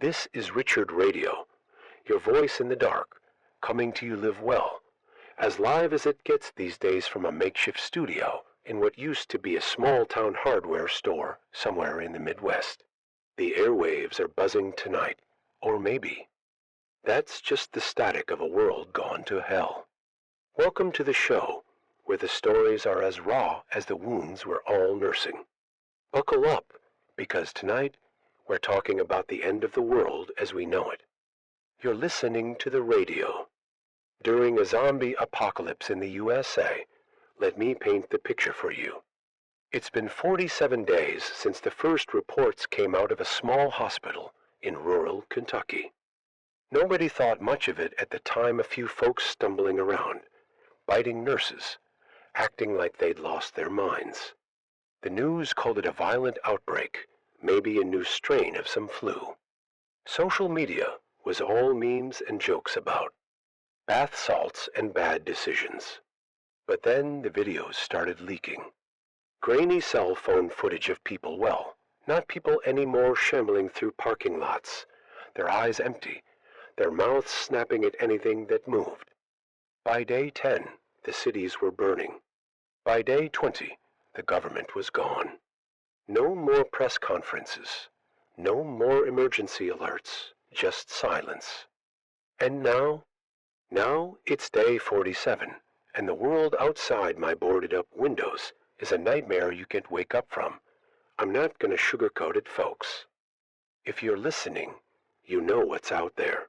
This is Richard Radio, your voice in the dark, coming to you live well, as live as it gets these days from a makeshift studio in what used to be a small-town hardware store somewhere in the Midwest. The airwaves are buzzing tonight, or maybe. That's just the static of a world gone to hell. Welcome to the show, where the stories are as raw as the wounds we're all nursing. Buckle up, because tonight we're talking about the end of the world as we know it. You're listening to the radio. During a zombie apocalypse in the USA, let me paint the picture for you. It's been 47 days since the first reports came out of a small hospital in rural Kentucky. Nobody thought much of it at the time. A few folks stumbling around, biting nurses, acting like they'd lost their minds. The news called it a violent outbreak, maybe a new strain of some flu. Social media was all memes and jokes about bath salts and bad decisions. But then the videos started leaking. Grainy cell phone footage of people, well, not people anymore, shambling through parking lots, their eyes empty, their mouths snapping at anything that moved. By day 10, the cities were burning. By day 20, the government was gone. No more press conferences, no more emergency alerts, just silence. And now it's day 47, and the world outside my boarded-up windows is a nightmare you can't wake up from. I'm not going to sugarcoat it, folks. If you're listening, you know what's out there.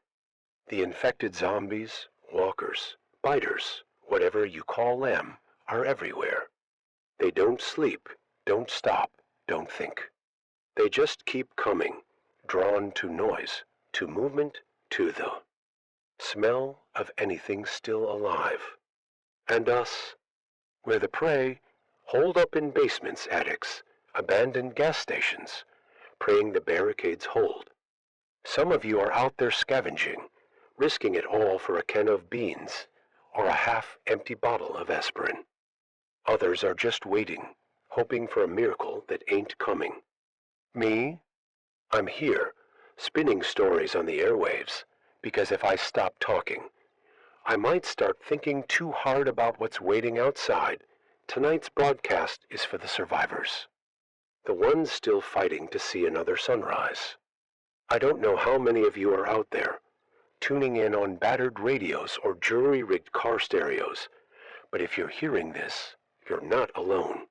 The infected zombies, walkers, biters, whatever you call them, are everywhere. They don't sleep, don't stop, don't think. They just keep coming, drawn to noise, to movement, to the smell of anything still alive. And us, we're the prey, holed up in basements, attics, abandoned gas stations, praying the barricades hold. Some of you are out there scavenging, risking it all for a can of beans or a half-empty bottle of aspirin. Others are just waiting, hoping for a miracle that ain't coming. Me? I'm here, spinning stories on the airwaves, because if I stop talking, I might start thinking too hard about what's waiting outside. Tonight's broadcast is for the survivors, the ones still fighting to see another sunrise. I don't know how many of you are out there, tuning in on battered radios or jury-rigged car stereos, but if you're hearing this, you're not alone.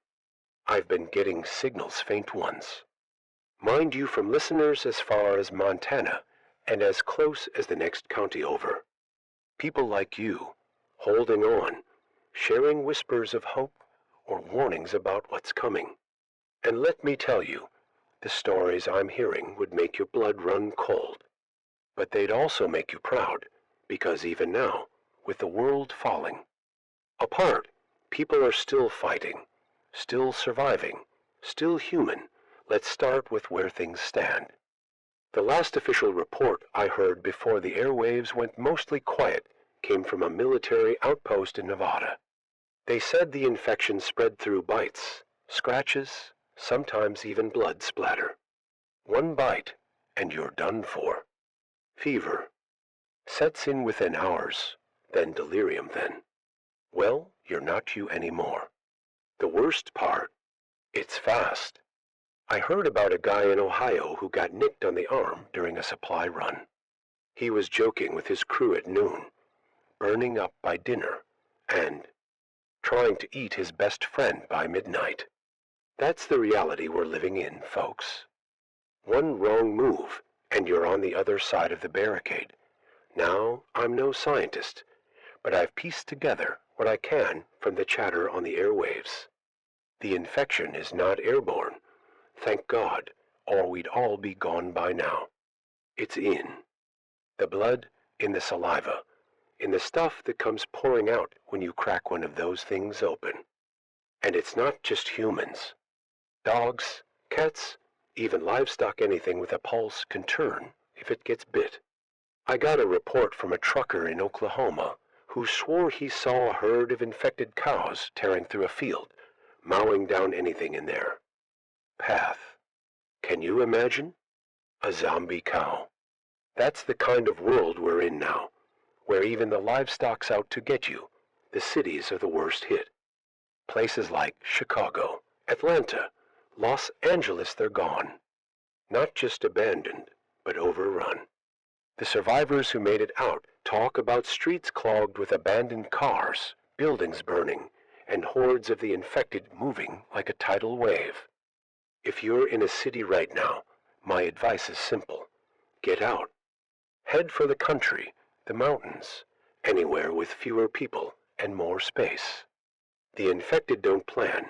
I've been getting signals, faint ones. Mind you, from listeners as far as Montana and as close as the next county over. People like you, holding on, sharing whispers of hope or warnings about what's coming. And let me tell you, the stories I'm hearing would make your blood run cold. But they'd also make you proud, because even now, with the world falling apart, people are still fighting, still surviving, still human. Let's start with where things stand. The last official report I heard before the airwaves went mostly quiet came from a military outpost in Nevada. They said the infection spread through bites, scratches, sometimes even blood splatter. One bite, and you're done for. Fever. Sets in within hours, then delirium then. Well, you're not you anymore. The worst part, it's fast. I heard about a guy in Ohio who got nicked on the arm during a supply run. He was joking with his crew at noon, burning up by dinner, and trying to eat his best friend by midnight. That's the reality we're living in, folks. One wrong move, and you're on the other side of the barricade. Now, I'm no scientist, but I've pieced together what I can from the chatter on the airwaves. The infection is not airborne, thank God, or we'd all be gone by now. It's in the blood, in the saliva, in the stuff that comes pouring out when you crack one of those things open. And it's not just humans. Dogs, cats, even livestock, anything with a pulse can turn if it gets bit. I got a report from a trucker in Oklahoma who swore he saw a herd of infected cows tearing through a field, mowing down anything in their path. Can you imagine? A zombie cow. That's the kind of world we're in now, where even the livestock's out to get you. The cities are the worst hit. Places like Chicago, Atlanta, Los Angeles, they're gone. Not just abandoned, but overrun. The survivors who made it out talk about streets clogged with abandoned cars, buildings burning, and hordes of the infected moving like a tidal wave. If you're in a city right now, my advice is simple. Get out. Head for the country, the mountains, anywhere with fewer people and more space. The infected don't plan,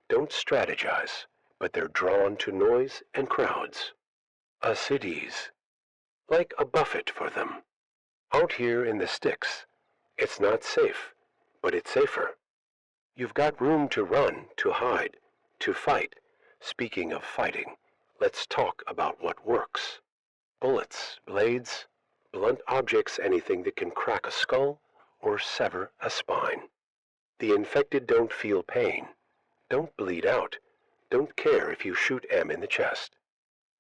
don't strategize, but they're drawn to noise and crowds. A city's like a buffet for them. Out here in the sticks, it's not safe, but it's safer. You've got room to run, to hide, to fight. Speaking of fighting, let's talk about what works. Bullets, blades, blunt objects, anything that can crack a skull or sever a spine. The infected don't feel pain, don't bleed out, don't care if you shoot M in the chest.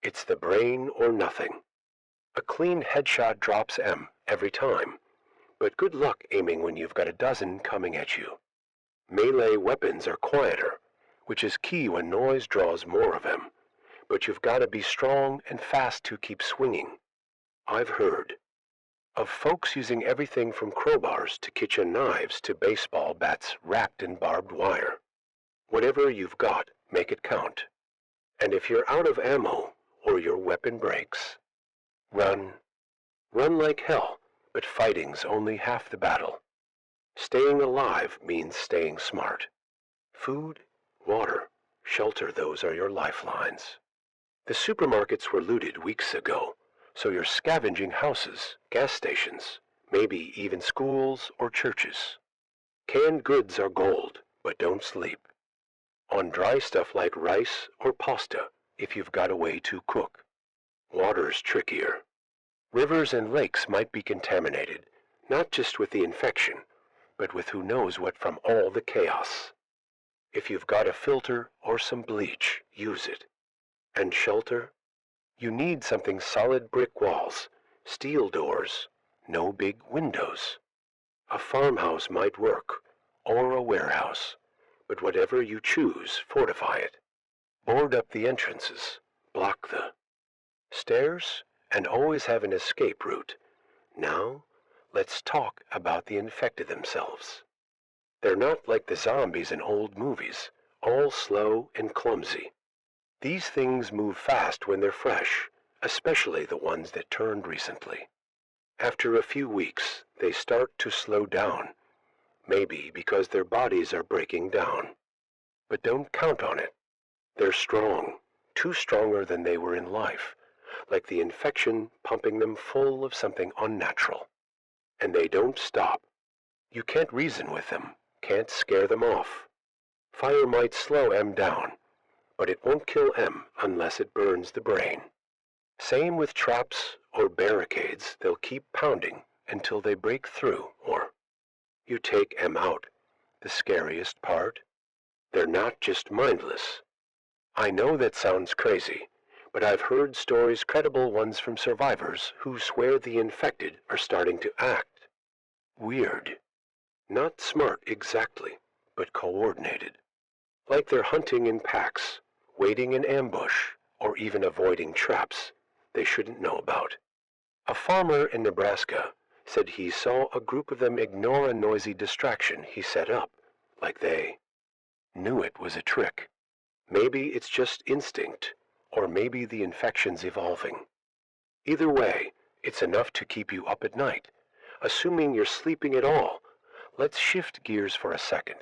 It's the brain or nothing. A clean headshot drops M every time, but good luck aiming when you've got a dozen coming at you. Melee weapons are quieter, which is key when noise draws more of them, but you've got to be strong and fast to keep swinging. I've heard of folks using everything from crowbars to kitchen knives to baseball bats wrapped in barbed wire. Whatever you've got, make it count. And if you're out of ammo or your weapon breaks, run. Run like hell, but fighting's only half the battle. Staying alive means staying smart. Food, water, shelter, those are your lifelines. The supermarkets were looted weeks ago, so you're scavenging houses, gas stations, maybe even schools or churches. Canned goods are gold, but don't sleep. On dry stuff like rice or pasta, if you've got a way to cook. Water's trickier. Rivers and lakes might be contaminated, not just with the infection, but with who knows what from all the chaos. If you've got a filter or some bleach, use it. And shelter? You need something solid: brick walls, steel doors, no big windows. A farmhouse might work, or a warehouse, but whatever you choose, fortify it. Board up the entrances, block the stairs, and always have an escape route. Now, let's talk about the infected themselves. They're not like the zombies in old movies, all slow and clumsy. These things move fast when they're fresh, especially the ones that turned recently. After a few weeks, they start to slow down, maybe because their bodies are breaking down. But don't count on it. They're strong, too stronger than they were in life, like the infection pumping them full of something unnatural. And they don't stop. You can't reason with them, can't scare them off. Fire might slow M down, but it won't kill M unless it burns the brain. Same with traps or barricades, they'll keep pounding until they break through, or you take M out. The scariest part? They're not just mindless. I know that sounds crazy, but I've heard stories, credible ones from survivors, who swear the infected are starting to act weird. Not smart exactly, but coordinated. Like they're hunting in packs, waiting in ambush, or even avoiding traps they shouldn't know about. A farmer in Nebraska said he saw a group of them ignore a noisy distraction he set up, like they knew it was a trick. Maybe it's just instinct, or maybe the infection's evolving. Either way, it's enough to keep you up at night. Assuming you're sleeping at all, let's shift gears for a second,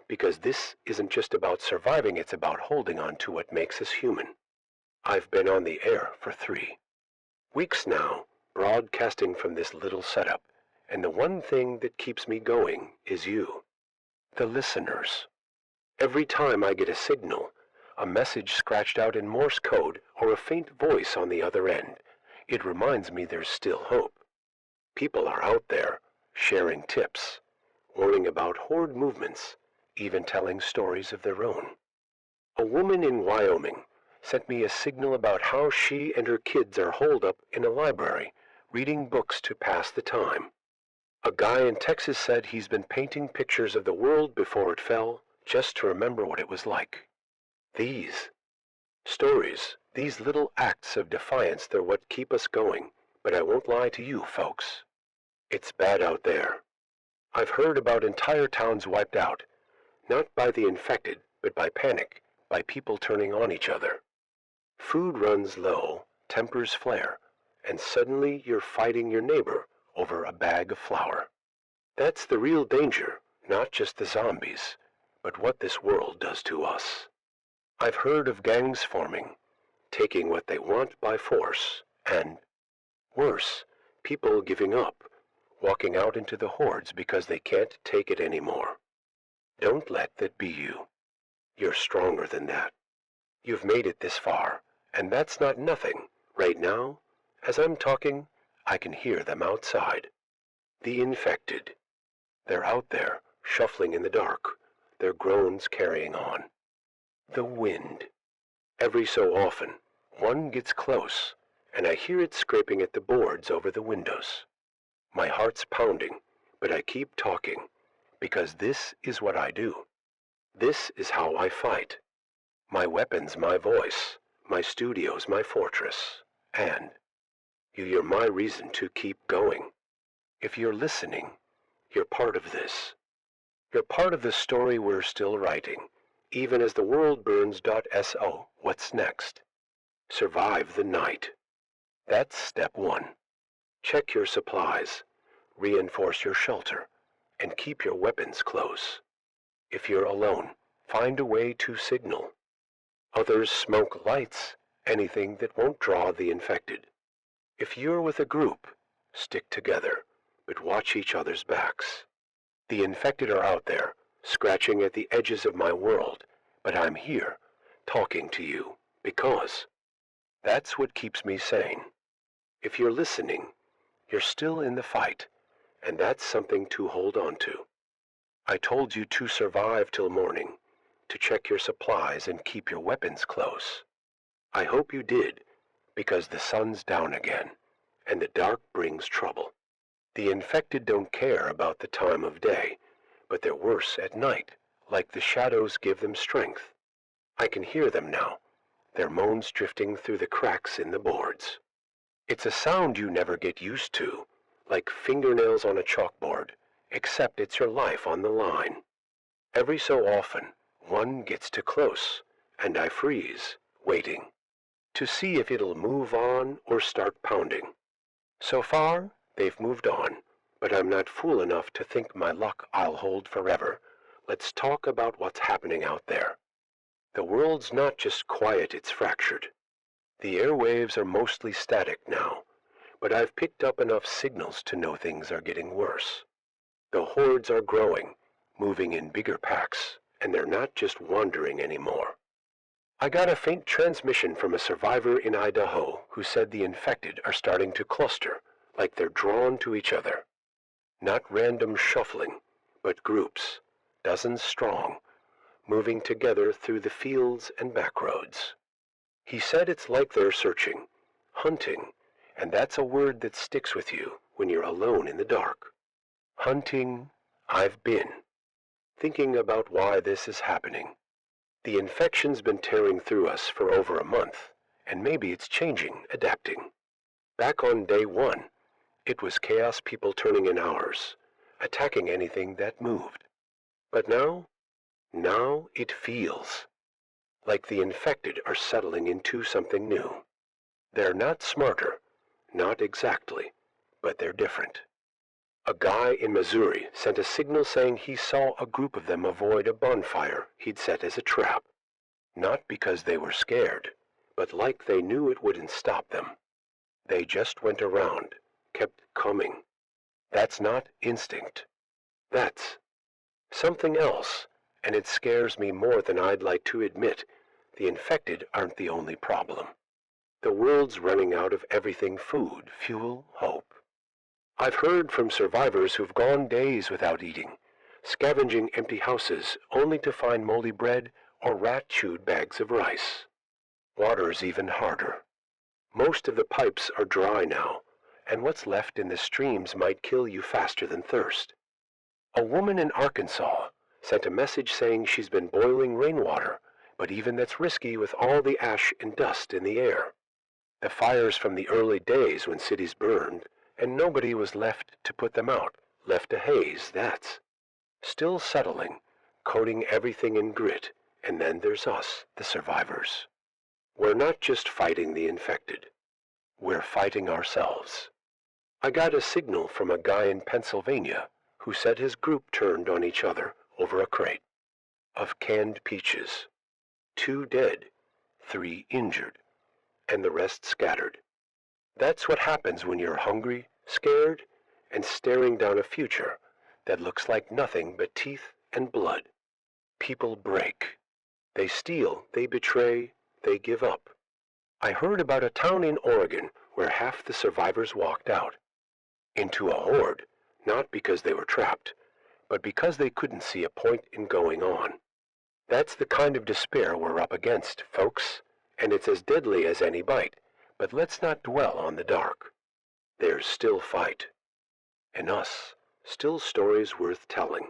because this isn't just about surviving, it's about holding on to what makes us human. I've been on the air for 3 weeks now, broadcasting from this little setup, and the one thing that keeps me going is you, the listeners. Every time I get a signal, a message scratched out in Morse code, or a faint voice on the other end, it reminds me there's still hope. People are out there, sharing tips, warning about horde movements, even telling stories of their own. A woman in Wyoming sent me a signal about how she and her kids are holed up in a library reading books to pass the time. A guy in Texas said he's been painting pictures of the world before it fell, just to remember what it was like. These stories, these little acts of defiance, they're what keep us going, but I won't lie to you, folks. It's bad out there. I've heard about entire towns wiped out, not by the infected, but by panic, by people turning on each other. Food runs low, tempers flare, and suddenly you're fighting your neighbor over a bag of flour. That's the real danger, not just the zombies, but what this world does to us. I've heard of gangs forming, taking what they want by force, and, worse, people giving up, walking out into the hordes because they can't take it anymore. Don't let that be you. You're stronger than that. You've made it this far, and that's not nothing. Right now, as I'm talking, I can hear them outside. The infected. They're out there, shuffling in the dark, their groans carrying on. The wind. Every so often, one gets close, and I hear it scraping at the boards over the windows. My heart's pounding, but I keep talking, because this is what I do. This is how I fight. My weapon's my voice, my studio's my fortress, and you're my reason to keep going. If you're listening, you're part of this. You're part of the story we're still writing, even as the world burns. So, what's next? Survive the night. That's step one. Check your supplies, reinforce your shelter, and keep your weapons close. If you're alone, find a way to signal. Others smoke lights, anything that won't draw the infected. If you're with a group, stick together, but watch each other's backs. The infected are out there, scratching at the edges of my world, but I'm here, talking to you, because that's what keeps me sane. If you're listening, you're still in the fight, and that's something to hold on to. I told you to survive till morning, to check your supplies and keep your weapons close. I hope you did, because the sun's down again, and the dark brings trouble. The infected don't care about the time of day, but they're worse at night, like the shadows give them strength. I can hear them now, their moans drifting through the cracks in the boards. It's a sound you never get used to, like fingernails on a chalkboard, except it's your life on the line. Every so often, one gets too close, and I freeze, waiting, to see if it'll move on or start pounding. So far, they've moved on, but I'm not fool enough to think my luck I'll hold forever. Let's talk about what's happening out there. The world's not just quiet, it's fractured. The airwaves are mostly static now, but I've picked up enough signals to know things are getting worse. The hordes are growing, moving in bigger packs, and they're not just wandering anymore. I got a faint transmission from a survivor in Idaho who said the infected are starting to cluster, like they're drawn to each other. Not random shuffling, but groups, dozens strong, moving together through the fields and back roads. He said it's like they're searching, hunting, and that's a word that sticks with you when you're alone in the dark. Hunting, I've been, thinking about why this is happening. The infection's been tearing through us for over a month, and maybe it's changing, adapting. Back on day one, it was chaos, people turning in hours, attacking anything that moved. But now it feels like the infected are settling into something new. They're not smarter, not exactly, but they're different. A guy in Missouri sent a signal saying he saw a group of them avoid a bonfire he'd set as a trap. Not because they were scared, but like they knew it wouldn't stop them. They just went around, kept coming. That's not instinct. That's something else, and it scares me more than I'd like to admit. The infected aren't the only problem. The world's running out of everything: food, fuel, hope. I've heard from survivors who've gone days without eating, scavenging empty houses only to find moldy bread or rat-chewed bags of rice. Water's even harder. Most of the pipes are dry now, and what's left in the streams might kill you faster than thirst. A woman in Arkansas sent a message saying she's been boiling rainwater, but even that's risky with all the ash and dust in the air. The fires from the early days when cities burned, and nobody was left to put them out, left a haze, that's. Still settling, coating everything in grit, and then there's us, the survivors. We're not just fighting the infected. We're fighting ourselves. I got a signal from a guy in Pennsylvania who said his group turned on each other over a crate of canned peaches. 2 dead, 3 injured, and the rest scattered. That's what happens when you're hungry, scared, and staring down a future that looks like nothing but teeth and blood. People break. They steal, they betray, they give up. I heard about a town in Oregon where half the survivors walked out. Into a horde, not because they were trapped, but because they couldn't see a point in going on. That's the kind of despair we're up against, folks, and it's as deadly as any bite, but let's not dwell on the dark. There's still fight. And us, still stories worth telling.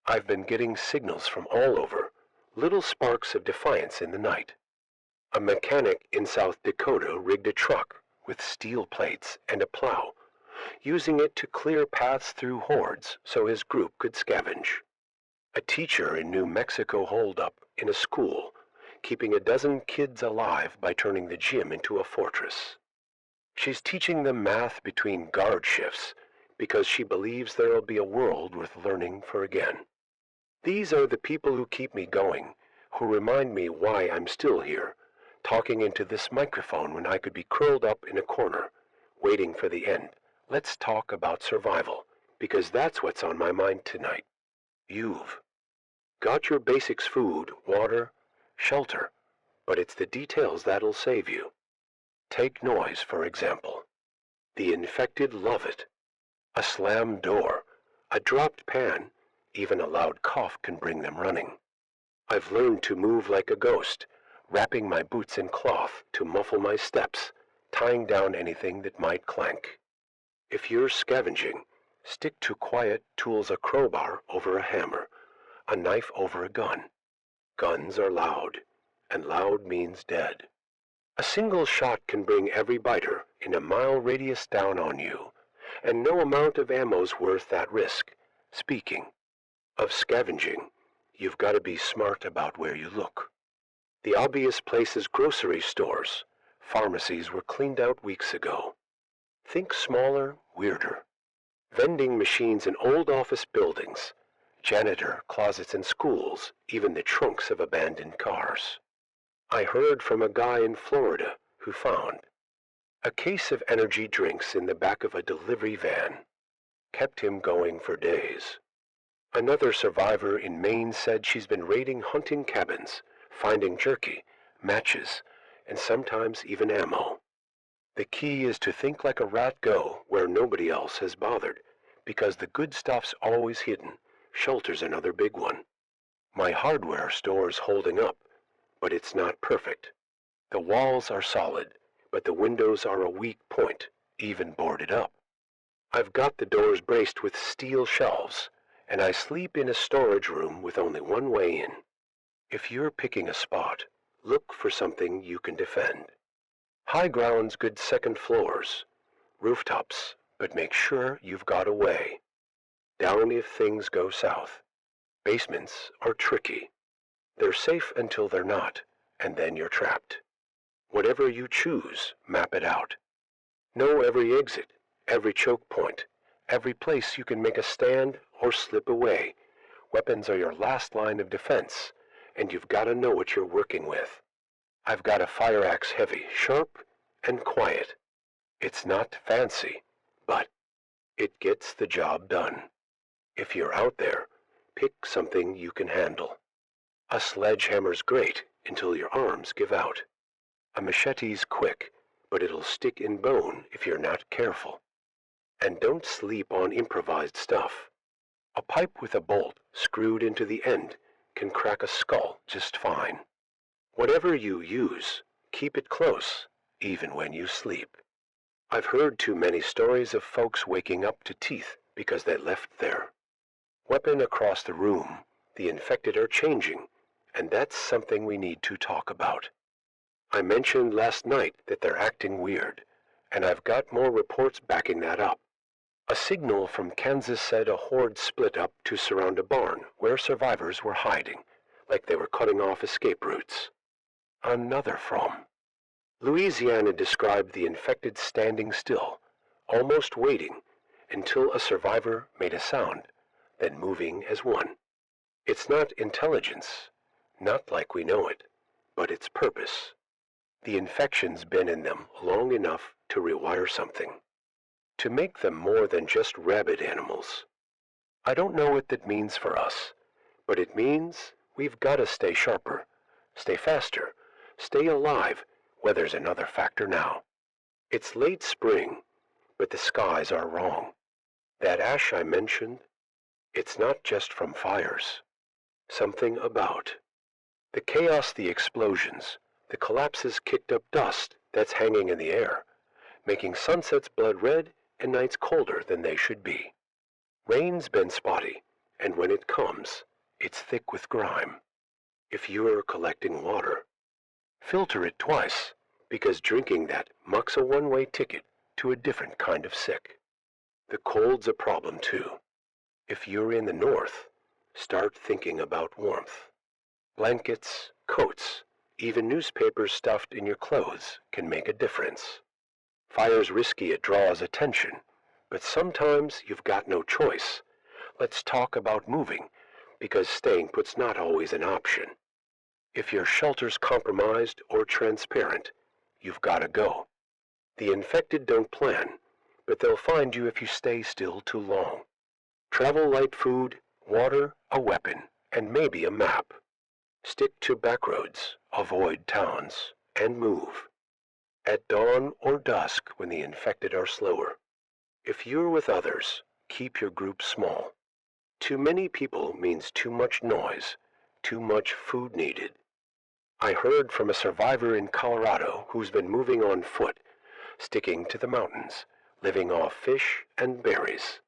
I've been getting signals from all over, little sparks of defiance in the night. A mechanic in South Dakota rigged a truck with steel plates and a plow, using it to clear paths through hordes so his group could scavenge. A teacher in New Mexico holed up in a school, keeping a dozen kids alive by turning the gym into a fortress. She's teaching them math between guard shifts because she believes there'll be a world worth learning for again. These are the people who keep me going, who remind me why I'm still here, talking into this microphone when I could be curled up in a corner, waiting for the end. Let's talk about survival, because that's what's on my mind tonight. You've got your basics: food, water, shelter, but it's the details that'll save you. Take noise, for example. The infected love it. A slammed door, a dropped pan, even a loud cough can bring them running. I've learned to move like a ghost, wrapping my boots in cloth to muffle my steps, tying down anything that might clank. If you're scavenging, stick to quiet tools: a crowbar over a hammer, a knife over a gun. Guns are loud, and loud means dead. A single shot can bring every biter in a mile radius down on you, and no amount of ammo's worth that risk. Speaking of scavenging, you've got to be smart about where you look. The obvious places: grocery stores. Pharmacies were cleaned out weeks ago. Think smaller, weirder. Vending machines in old office buildings. Janitor closets in schools, even the trunks of abandoned cars. I heard from a guy in Florida who found a case of energy drinks in the back of a delivery van. Kept him going for days. Another survivor in Maine said she's been raiding hunting cabins, finding jerky, matches, and sometimes even ammo. The key is to think like a rat go where nobody else has bothered, because the good stuff's always hidden. Shelter's another big one. My hardware store's holding up, but it's not perfect. The walls are solid, but the windows are a weak point, even boarded up. I've got the doors braced with steel shelves, and I sleep in a storage room with only one way in. If you're picking a spot, look for something you can defend. High ground's good: second floors, rooftops, but make sure you've got a way. Down if things go south. Basements are tricky. They're safe until they're not, and then you're trapped. Whatever you choose, map it out. Know every exit, every choke point, every place you can make a stand or slip away. Weapons are your last line of defense, and you've got to know what you're working with. I've got a fire axe, heavy, sharp, and quiet. It's not fancy, but it gets the job done. If you're out there, pick something you can handle. A sledgehammer's great until your arms give out. A machete's quick, but it'll stick in bone if you're not careful. And don't sleep on improvised stuff. A pipe with a bolt screwed into the end can crack a skull just fine. Whatever you use, keep it close, even when you sleep. I've heard too many stories of folks waking up to teeth because they left their weapon across the room. The infected are changing, and that's something we need to talk about. I mentioned last night that they're acting weird, and I've got more reports backing that up. A signal from Kansas said a horde split up to surround a barn where survivors were hiding, like they were cutting off escape routes. Another from Louisiana described the infected standing still, almost waiting, until a survivor made a sound, then moving as one. It's not intelligence, not like we know it, but its purpose. The infection's been in them long enough to rewire something, to make them more than just rabid animals. I don't know what that means for us, but it means we've got to stay sharper, stay faster, stay alive. Weather's another factor now. It's late spring, but the skies are wrong. That ash I mentioned, it's not just from fires. Something about the chaos, the explosions, the collapses kicked up dust that's hanging in the air, making sunsets blood red and nights colder than they should be. Rain's been spotty, and when it comes, it's thick with grime. If you're collecting water, filter it twice, because drinking that mucks a one-way ticket to a different kind of sick. The cold's a problem too. If you're in the north, start thinking about warmth. Blankets, coats, even newspapers stuffed in your clothes can make a difference. Fire's risky, it draws attention, but sometimes you've got no choice. Let's talk about moving, because staying put's not always an option. If your shelter's compromised or transparent, you've got to go. The infected don't plan, but they'll find you if you stay still too long. Travel light food, water, a weapon, and maybe a map. Stick to back roads, avoid towns, and move. At dawn or dusk when the infected are slower. If you're with others, keep your group small. Too many people means too much noise, too much food needed. I heard from a survivor in Colorado who's been moving on foot, sticking to the mountains, living off fish and berries.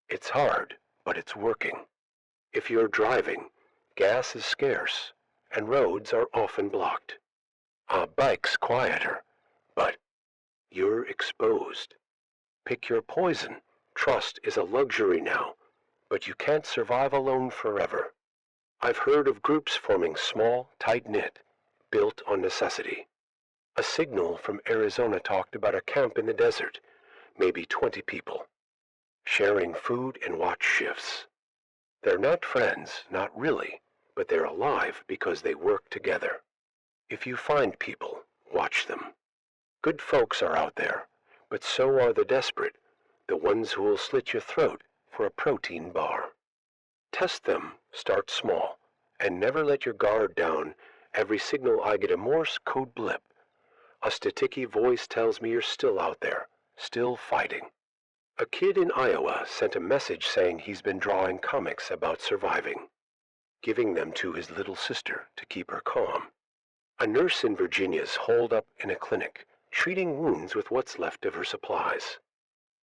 It's hard, but it's working. If you're driving, gas is scarce, and roads are often blocked. A bike's quieter, but you're exposed. Pick your poison. Trust is a luxury now, but you can't survive alone forever. I've heard of groups forming small, tight-knit, built on necessity. A signal from Arizona talked about a camp in the desert, maybe 20 people, sharing food and watch shifts. They're not friends, not really, but they're alive because they work together. If you find people, watch them. Good folks are out there, but so are the desperate, the ones who will slit your throat for a protein bar. Test them, start small, and never let your guard down. Every signal I get a Morse code blip. A staticky voice tells me you're still out there, still fighting. A kid in Iowa sent a message saying he's been drawing comics about surviving, giving them to his little sister to keep her calm. A nurse in Virginia's holed up in a clinic, treating wounds with what's left of her supplies.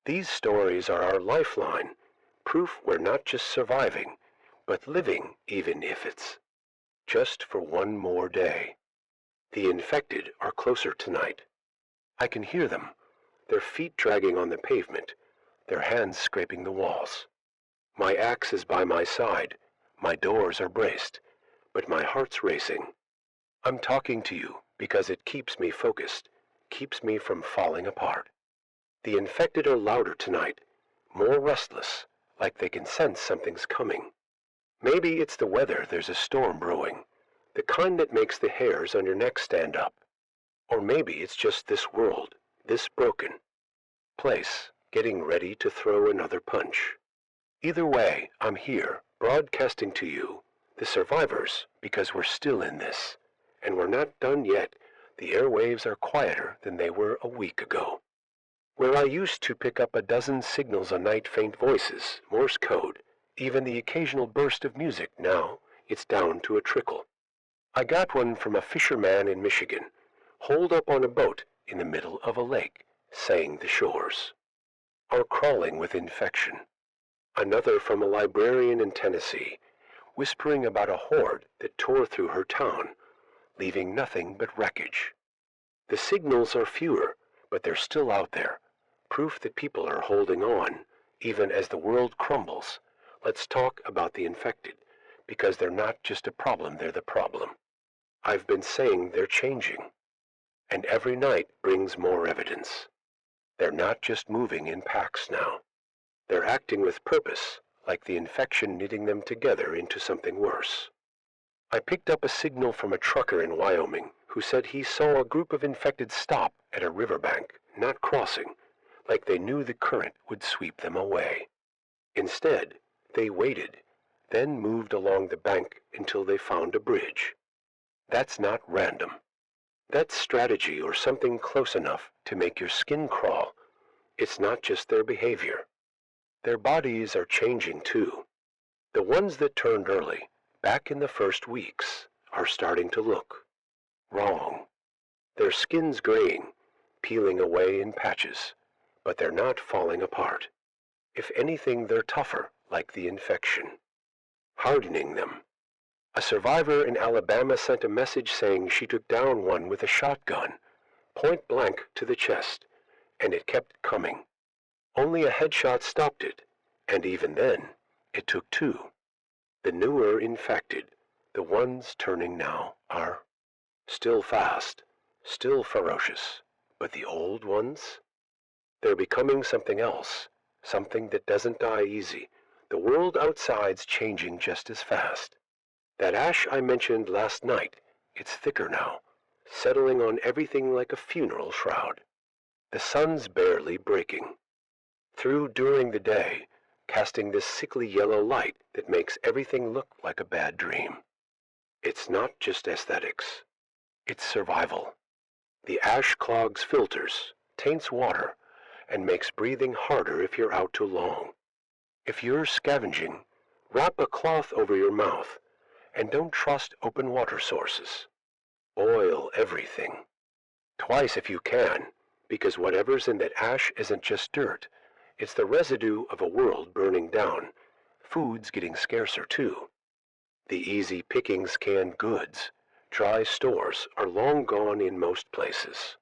These stories are our lifeline, proof we're not just surviving, but living, even if it's just for one more day. The infected are closer tonight. I can hear them, their feet dragging on the pavement, their hands scraping the walls. My axe is by my side, my doors are braced, but my heart's racing. I'm talking to you because it keeps me focused, keeps me from falling apart. The infected are louder tonight, more restless, like they can sense something's coming. Maybe it's the weather, there's a storm brewing, the kind that makes the hairs on your neck stand up. Or maybe it's just this world, this broken place, getting ready to throw another punch. Either way, I'm here, broadcasting to you, the survivors, because we're still in this. And we're not done yet. The airwaves are quieter than they were a week ago. Where I used to pick up a dozen signals a night, faint voices, Morse code, even the occasional burst of music, now it's down to a trickle. I got one from a fisherman in Michigan, holed up on a boat in the middle of a lake, saying the shores are crawling with infection. Another from a librarian in Tennessee, whispering about a horde that tore through her town, leaving nothing but wreckage. The signals are fewer, but they're still out there, proof that people are holding on, even as the world crumbles. Let's talk about the infected, because they're not just a problem, they're the problem. I've been saying they're changing, and every night brings more evidence. They're not just moving in packs now. They're acting with purpose, like the infection knitting them together into something worse. I picked up a signal from a trucker in Wyoming who said he saw a group of infected stop at a riverbank, not crossing, like they knew the current would sweep them away. Instead, they waited, then moved along the bank until they found a bridge. That's not random. That's strategy or something close enough to make your skin crawl. It's not just their behavior. Their bodies are changing too. The ones that turned early, back in the first weeks, are starting to look wrong. Their skin's graying, peeling away in patches, but they're not falling apart. If anything, they're tougher, like the infection, hardening them. A survivor in Alabama sent a message saying she took down one with a shotgun, point blank to the chest, and it kept coming. Only a headshot stopped it, and even then, it took two. The newer infected, the ones turning now, are still fast, still ferocious, but the old ones? They're becoming something else, something that doesn't die easy. The world outside's changing just as fast. That ash I mentioned last night, it's thicker now, settling on everything like a funeral shroud. The sun's barely breaking through during the day, casting this sickly yellow light that makes everything look like a bad dream. It's not just aesthetics, it's survival. The ash clogs filters, taints water, and makes breathing harder if you're out too long. If you're scavenging, wrap a cloth over your mouth, and don't trust open water sources. Boil everything. Twice if you can, because whatever's in that ash isn't just dirt. It's the residue of a world burning down. Food's getting scarcer too. The easy pickings canned goods, dry stores are long gone in most places.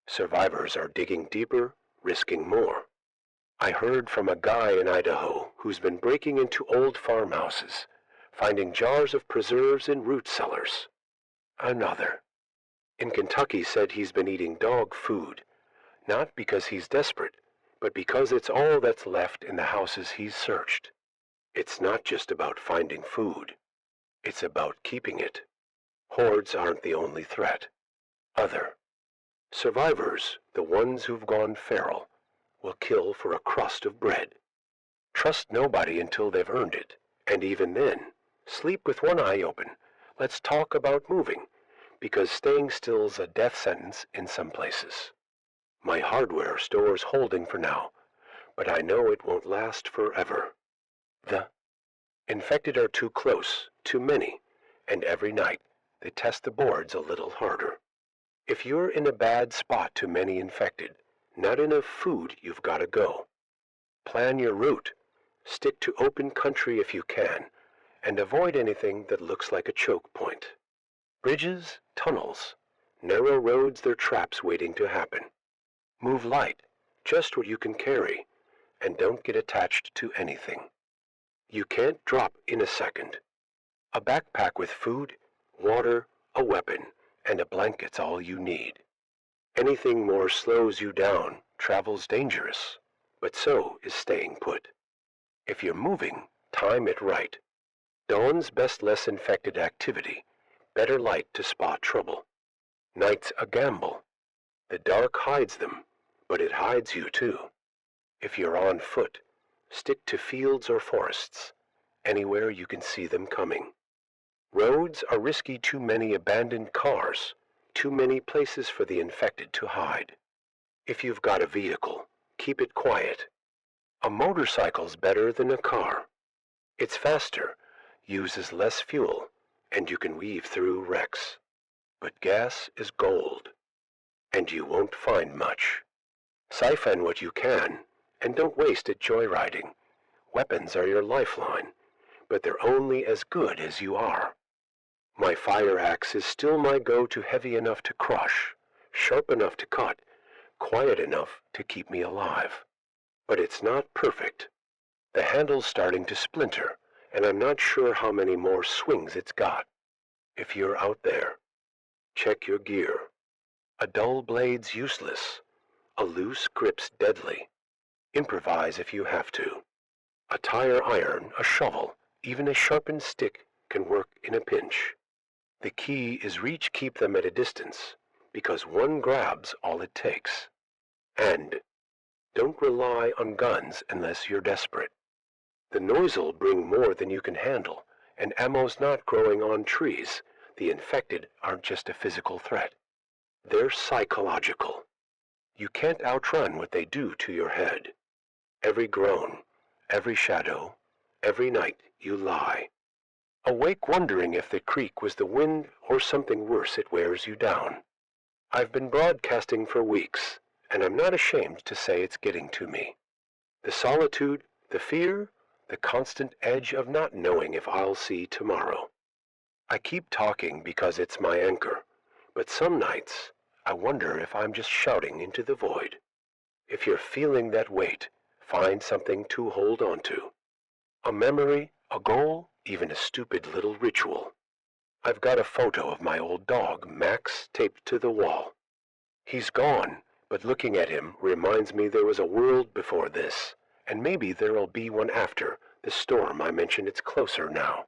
Survivors are digging deeper, risking more. I heard from a guy in Idaho who's been breaking into old farmhouses, finding jars of preserves in root cellars. Another in Kentucky said he's been eating dog food, not because he's desperate, but because it's all that's left in the houses he's searched. It's not just about finding food. It's about keeping it. Hordes aren't the only threat. Other survivors, the ones who've gone feral, will kill for a crust of bread. Trust nobody until they've earned it, and even then, sleep with one eye open. Let's talk about moving, because staying still's a death sentence in some places. My hardware store's holding for now, but I know it won't last forever. The infected are too close, too many, and every night they test the boards a little harder. If you're in a bad spot too many infected, not enough food, you've got to go. Plan your route. Stick to open country if you can, and avoid anything that looks like a choke point. Bridges, tunnels, narrow roads, they're traps waiting to happen. Move light, just what you can carry, and don't get attached to anything. You can't drop in a second. A backpack with food, water, a weapon, and a blanket's all you need. Anything more slows you down. Travel's dangerous, but so is staying put. If you're moving, time it right. Dawn's best less infected activity, better light to spot trouble. Night's a gamble. The dark hides them, but it hides you too. If you're on foot, stick to fields or forests, anywhere you can see them coming. Roads are risky, too many abandoned cars, too many places for the infected to hide. If you've got a vehicle, keep it quiet. A motorcycle's better than a car. It's faster, uses less fuel, and you can weave through wrecks. But gas is gold, and you won't find much. Siphon what you can, and don't waste it joyriding. Weapons are your lifeline, but they're only as good as you are. My fire axe is still my go-to, heavy enough to crush, sharp enough to cut, quiet enough to keep me alive. But it's not perfect. The handle's starting to splinter, and I'm not sure how many more swings it's got. If you're out there, check your gear. A dull blade's useless. A loose grip's deadly. Improvise if you have to. A tire iron, a shovel, even a sharpened stick can work in a pinch. The key is reach, keep them at a distance, because one grab's all it takes. And don't rely on guns unless you're desperate. The noise'll bring more than you can handle, and ammo's not growing on trees. The infected aren't just a physical threat. They're psychological. You can't outrun what they do to your head. Every groan, every shadow, every night you lie. Awake wondering if the creak was the wind or something worse, it wears you down. I've been broadcasting for weeks, and I'm not ashamed to say it's getting to me. The solitude, the fear, the constant edge of not knowing if I'll see tomorrow. I keep talking because it's my anchor, but some nights I wonder if I'm just shouting into the void. If you're feeling that weight, find something to hold on to. A memory, a goal, even a stupid little ritual. I've got a photo of my old dog, Max, taped to the wall. He's gone, but looking at him reminds me there was a world before this, and maybe there'll be one after the storm I mentioned. It's closer now.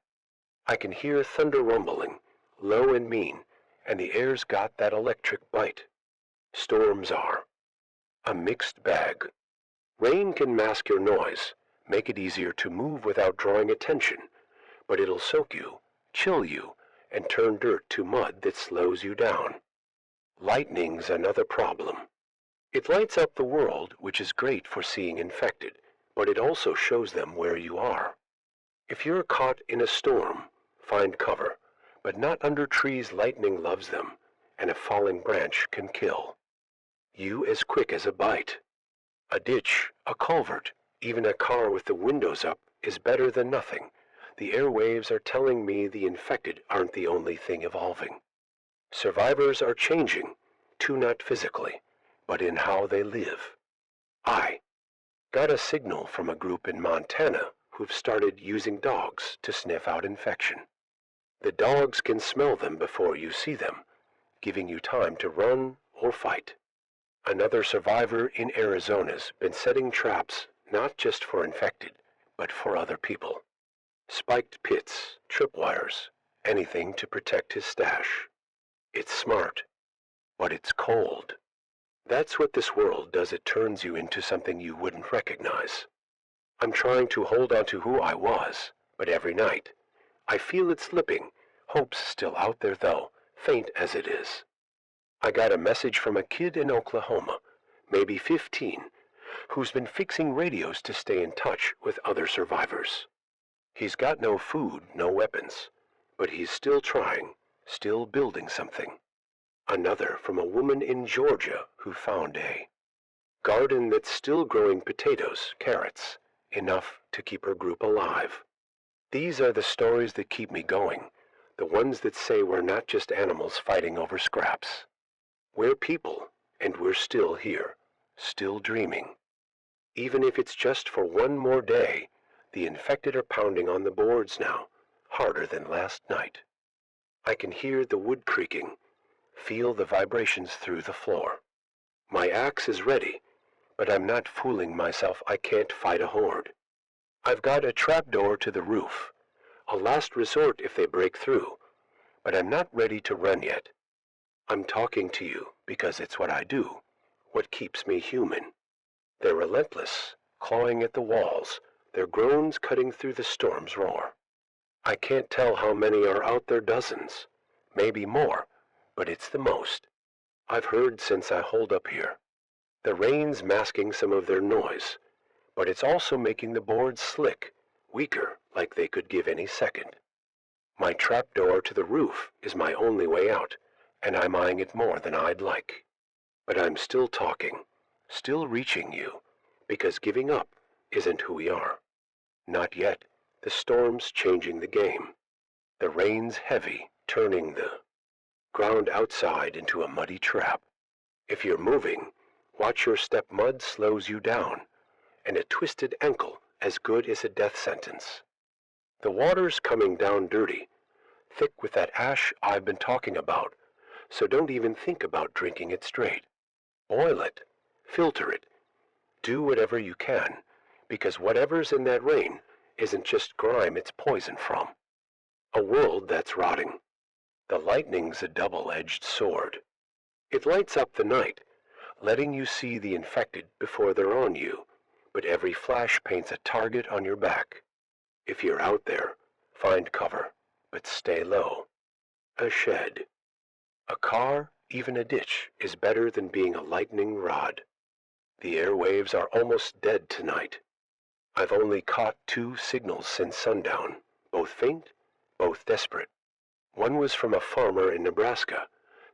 I can hear thunder rumbling, low and mean, and the air's got that electric bite. Storms are a mixed bag. Rain can mask your noise, make it easier to move without drawing attention, but it'll soak you, chill you, and turn dirt to mud that slows you down. Lightning's another problem. It lights up the world, which is great for seeing infected, but it also shows them where you are. If you're caught in a storm, find cover, but not under trees. Lightning loves them, and a falling branch can kill you as quick as a bite. A ditch, a culvert, even a car with the windows up is better than nothing. The airwaves are telling me the infected aren't the only thing evolving. Survivors are changing, too, not physically, but in how they live. I got a signal from a group in Montana who've started using dogs to sniff out infection. The dogs can smell them before you see them, giving you time to run or fight. Another survivor in Arizona's been setting traps not just for infected, but for other people. Spiked pits, tripwires, anything to protect his stash. It's smart, but it's cold. That's what this world does. It turns you into something you wouldn't recognize. I'm trying to hold on to who I was, but every night I feel it slipping. Hope's still out there though, faint as it is. I got a message from a kid in Oklahoma, maybe 15, who's been fixing radios to stay in touch with other survivors. He's got no food, no weapons, but he's still trying, still building something. Another from a woman in Georgia who found a garden that's still growing potatoes, carrots, enough to keep her group alive. These are the stories that keep me going, the ones that say we're not just animals fighting over scraps. We're people, and we're still here, still dreaming. Even if it's just for one more day, the infected are pounding on the boards now, harder than last night. I can hear the wood creaking, feel the vibrations through the floor. My axe is ready, but I'm not fooling myself. I can't fight a horde. I've got a trapdoor to the roof, a last resort if they break through, but I'm not ready to run yet. I'm talking to you because it's what I do, what keeps me human. They're relentless, clawing at the walls, their groans cutting through the storm's roar. I can't tell how many are out there, dozens, maybe more, but it's the most I've heard since I holed up here. The rain's masking some of their noise, but it's also making the boards slick, weaker, like they could give any second. My trapdoor to the roof is my only way out, and I'm eyeing it more than I'd like. But I'm still talking, still reaching you, because giving up isn't who we are. Not yet. The storm's changing the game. The rain's heavy, turning the ground outside into a muddy trap. If you're moving, watch your step. Mud slows you down, and a twisted ankle as good as a death sentence. The water's coming down dirty, thick with that ash I've been talking about, so don't even think about drinking it straight. Boil it, filter it, do whatever you can, because whatever's in that rain isn't just grime it's poison from. A world that's rotting. The lightning's a double-edged sword. It lights up the night, letting you see the infected before they're on you, but every flash paints a target on your back. If you're out there, find cover, but stay low. A shed, a car, even a ditch is better than being a lightning rod. The airwaves are almost dead tonight. I've only caught 2 signals since sundown, both faint, both desperate. One was from a farmer in Nebraska,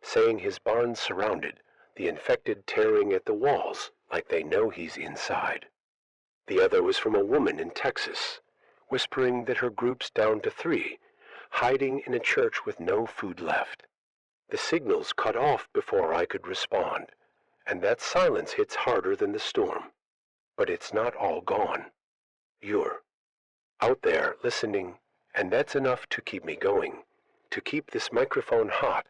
saying his barn's surrounded, the infected tearing at the walls like they know he's inside. The other was from a woman in Texas, whispering that her group's down to 3, hiding in a church with no food left. The signals cut off before I could respond, and that silence hits harder than the storm. But it's not all gone. You're out there listening, and that's enough to keep me going. To keep this microphone hot,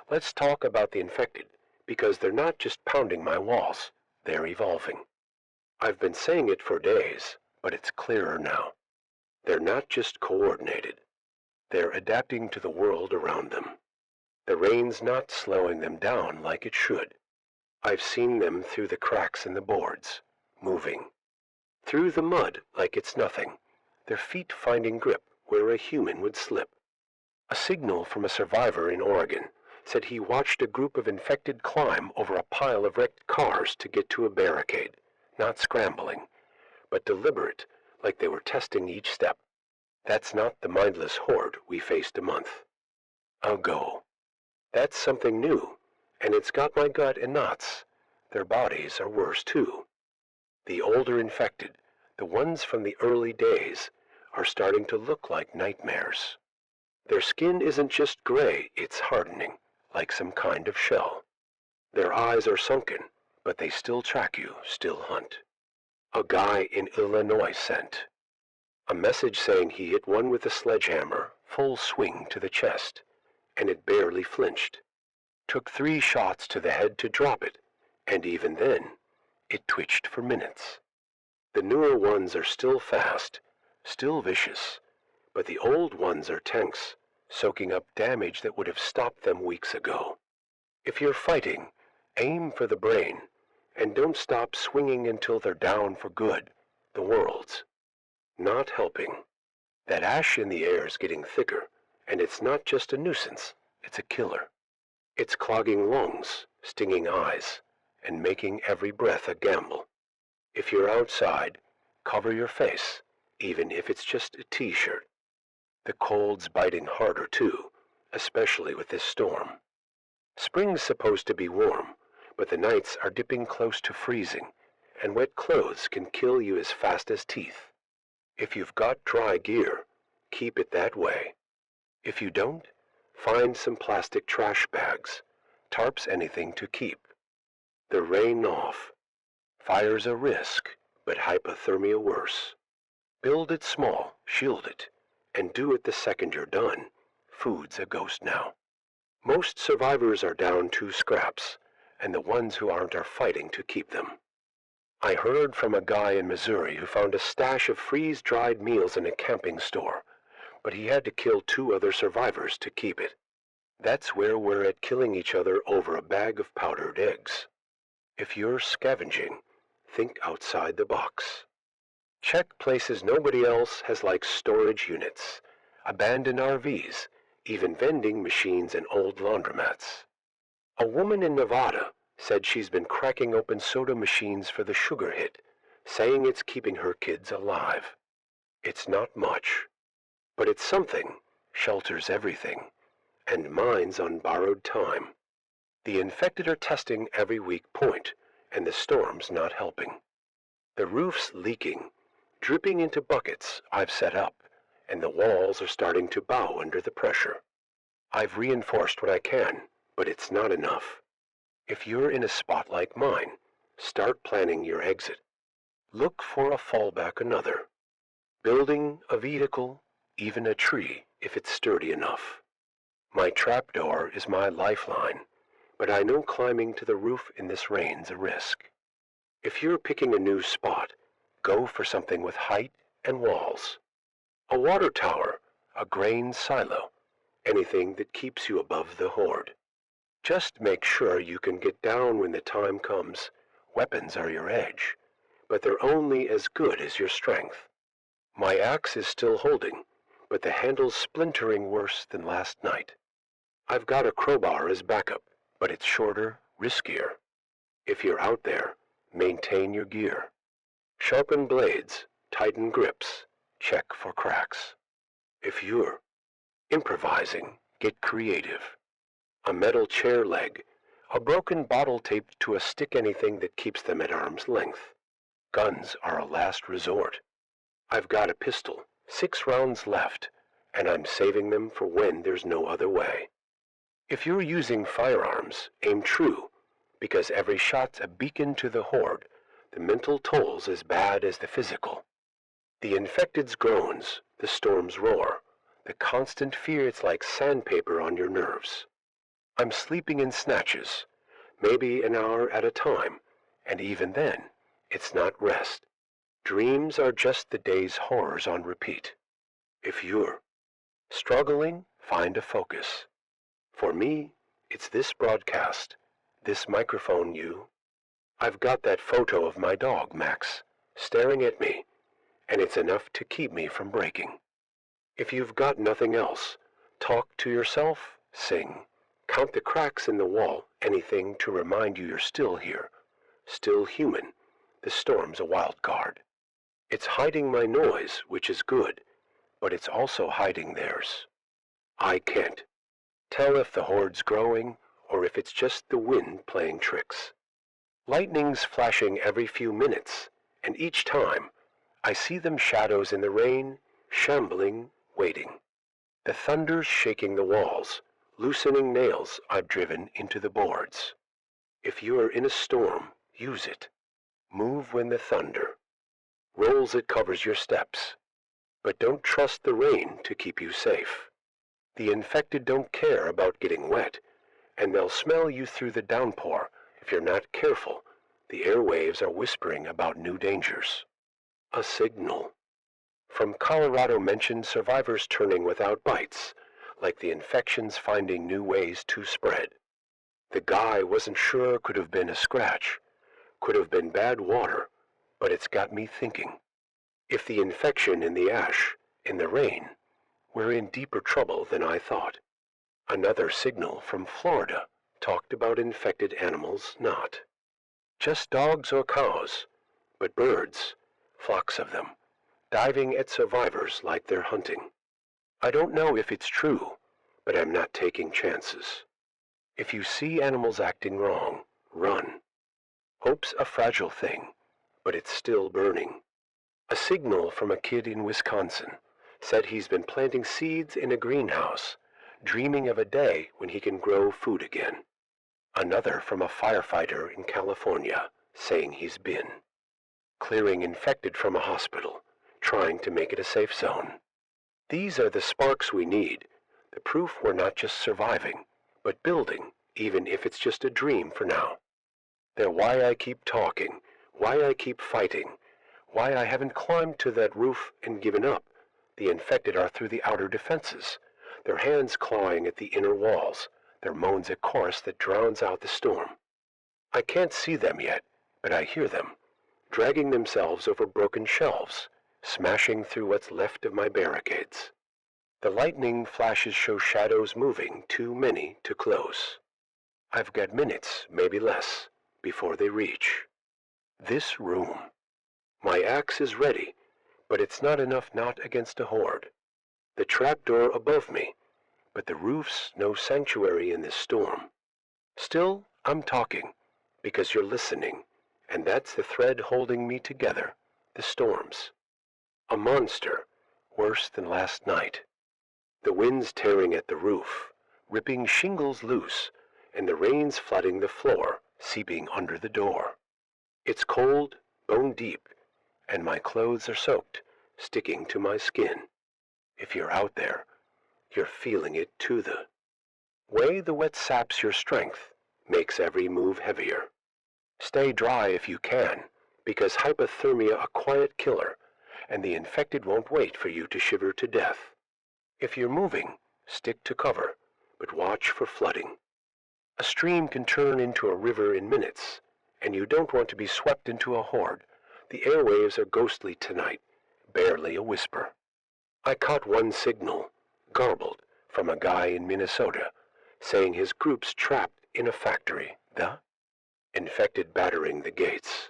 let's talk about the infected, because they're not just pounding my walls, they're evolving. I've been saying it for days, but it's clearer now. They're not just coordinated. They're adapting to the world around them. The rain's not slowing them down like it should. I've seen them through the cracks in the boards, moving. Through the mud like it's nothing, their feet finding grip where a human would slip. A signal from a survivor in Oregon said he watched a group of infected climb over a pile of wrecked cars to get to a barricade, not scrambling, but deliberate, like they were testing each step. That's not the mindless horde we faced a month ago. That's something new, and it's got my gut in knots. Their bodies are worse too. The older infected, the ones from the early days, are starting to look like nightmares. Their skin isn't just gray, it's hardening, like some kind of shell. Their eyes are sunken, but they still track you, still hunt. A guy in Illinois sent a message saying he hit one with a sledgehammer, full swing to the chest, and it barely flinched. Took 3 shots to the head to drop it, and even then, it twitched for minutes. The newer ones are still fast, still vicious, but the old ones are tanks, soaking up damage that would have stopped them weeks ago. If you're fighting, aim for the brain, and don't stop swinging until they're down for good. The world's not helping. That ash in the air's getting thicker, and it's not just a nuisance, it's a killer. It's clogging lungs, stinging eyes, and making every breath a gamble. If you're outside, cover your face, even if it's just a t-shirt. The cold's biting harder too, especially with this storm. Spring's supposed to be warm, but the nights are dipping close to freezing, and wet clothes can kill you as fast as teeth. If you've got dry gear, keep it that way. If you don't, find some plastic trash bags, tarps, anything to keep. The rain off. Fire's a risk, but hypothermia worse. Build it small, shield it, and do it the second you're done. Food's a ghost now. Most survivors are down 2 scraps, and the ones who aren't are fighting to keep them. I heard from a guy in Missouri who found a stash of freeze-dried meals in a camping store, but he had to kill 2 other survivors to keep it. That's where we're at, killing each other over a bag of powdered eggs. If you're scavenging, think outside the box. Check places nobody else has, like storage units, abandoned RVs, even vending machines and old laundromats. A woman in Nevada said she's been cracking open soda machines for the sugar hit, saying it's keeping her kids alive. It's not much, but it's something. Shelters everything, and mine's on borrowed time. The infected are testing every weak point, and the storm's not helping. The roof's leaking, dripping into buckets I've set up, and the walls are starting to bow under the pressure. I've reinforced what I can, but it's not enough. If you're in a spot like mine, start planning your exit. Look for a fallback another. Building a vehicle, even a tree, if it's sturdy enough. My trapdoor is my lifeline, but I know climbing to the roof in this rain's a risk. If you're picking a new spot, go for something with height and walls. A water tower, a grain silo, anything that keeps you above the horde. Just make sure you can get down when the time comes. Weapons are your edge, but they're only as good as your strength. My axe is still holding, but the handle's splintering worse than last night. I've got a crowbar as backup, but it's shorter, riskier. If you're out there, maintain your gear. Sharpen blades, tighten grips, check for cracks. If you're improvising, get creative. A metal chair leg, a broken bottle taped to a stick, anything that keeps them at arm's length. Guns are a last resort. I've got a pistol, 6 rounds left, and I'm saving them for when there's no other way. If you're using firearms, aim true, because every shot's a beacon to the horde. The mental toll's as bad as the physical. The infected's groans, the storm's roar, the constant fear, it's like sandpaper on your nerves. I'm sleeping in snatches, maybe an hour at a time, and even then, it's not rest. Dreams are just the day's horrors on repeat. If you're struggling, find a focus. For me, it's this broadcast, this microphone. I've got that photo of my dog, Max, staring at me, and it's enough to keep me from breaking. If you've got nothing else, talk to yourself, sing, count the cracks in the wall, anything to remind you you're still here, still human. The storm's a wild card. It's hiding my noise, which is good, but it's also hiding theirs. I can't tell if the horde's growing or if it's just the wind playing tricks. Lightning's flashing every few minutes, and each time I see them shadows in the rain, shambling, waiting. The thunder's shaking the walls, loosening nails I've driven into the boards. If you are in a storm, use it. Move when the thunder rolls, it covers your steps. But don't trust the rain to keep you safe. The infected don't care about getting wet, and they'll smell you through the downpour. If you're not careful, the airwaves are whispering about new dangers. A signal from Colorado mentioned survivors turning without bites, like the infection's finding new ways to spread. The guy wasn't sure, could have been a scratch, could have been bad water, but it's got me thinking. If the infection in the ash, in the rain, we're in deeper trouble than I thought. Another signal from Florida talked about infected animals, not just dogs or cows, but birds, flocks of them, diving at survivors like they're hunting. I don't know if it's true, but I'm not taking chances. If you see animals acting wrong, run. Hope's a fragile thing, but it's still burning. A signal from a kid in Wisconsin said he's been planting seeds in a greenhouse, dreaming of a day when he can grow food again. Another from a firefighter in California saying he's been clearing infected from a hospital, trying to make it a safe zone. These are the sparks we need, the proof we're not just surviving, but building, even if it's just a dream for now. They're why I keep talking, why I keep fighting, why I haven't climbed to that roof and given up. The infected are through the outer defenses, their hands clawing at the inner walls, their moans a chorus that drowns out the storm. I can't see them yet, but I hear them, dragging themselves over broken shelves, smashing through what's left of my barricades. The lightning flashes show shadows moving, too many to close. I've got minutes, maybe less, before they reach this room. My axe is ready, but it's not enough, not against a horde. The trapdoor above me, but the roof's no sanctuary in this storm. Still, I'm talking, because you're listening, And that's the thread holding me together, the storms. A monster, worse than last night. The winds tearing at the roof, ripping shingles loose, and the rains flooding the floor, seeping under the door. It's cold, bone deep, and my clothes are soaked, sticking to my skin. If you're out there, you're feeling it too. The way the wet saps your strength, makes every move heavier. Stay dry if you can, because hypothermia a quiet killer, and the infected won't wait for you to shiver to death. If you're moving, stick to cover, but watch for flooding. A stream can turn into a river in minutes, and you don't want to be swept into a horde. The airwaves are ghostly tonight, barely a whisper. I caught one signal, garbled, from a guy in Minnesota, saying his group's trapped in a factory, the infected battering the gates.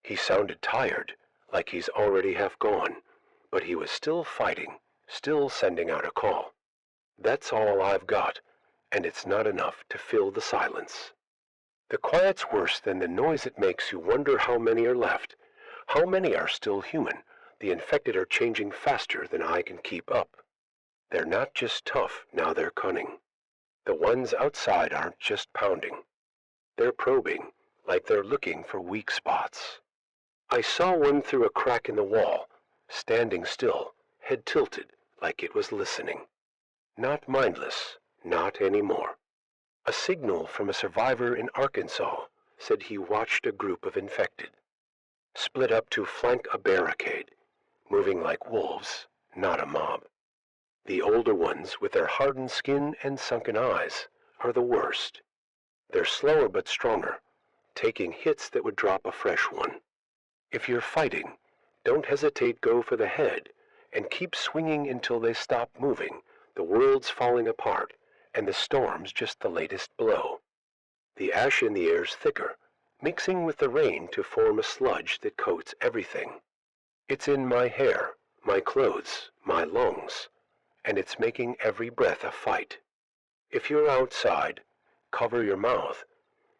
He sounded tired, like he's already half gone, but he was still fighting, still sending out a call. That's all I've got, and it's not enough to fill the silence. The quiet's worse than the noise. It makes you wonder how many are left, how many are still human. The infected are changing faster than I can keep up. They're not just tough, now they're cunning. The ones outside aren't just pounding. They're probing, like they're looking for weak spots. I saw one through a crack in the wall, standing still, head tilted, like it was listening. Not mindless, not anymore. A signal from a survivor in Arkansas said he watched a group of infected, split up to flank a barricade, moving like wolves, not a mob. The older ones, with their hardened skin and sunken eyes, are the worst. They're slower but stronger, taking hits that would drop a fresh one. If you're fighting, don't hesitate, go for the head, and keep swinging until they stop moving. The world's falling apart, and the storm's just the latest blow. The ash in the air's thicker, mixing with the rain to form a sludge that coats everything. It's in my hair, my clothes, my lungs, and it's making every breath a fight. If you're outside, cover your mouth,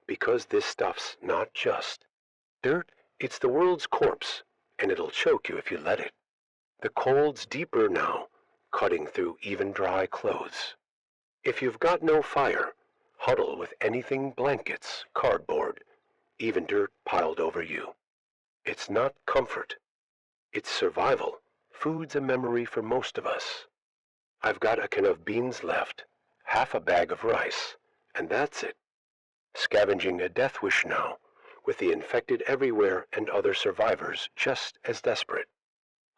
because this stuff's not just dirt, it's the world's corpse, and it'll choke you if you let it. The cold's deeper now, cutting through even dry clothes. If you've got no fire, huddle with anything, blankets, cardboard, even dirt piled over you. It's not comfort. It's survival. Food's a memory for most of us. I've got a can of beans left, half a bag of rice, and that's it. Scavenging a death wish now, with the infected everywhere and other survivors just as desperate.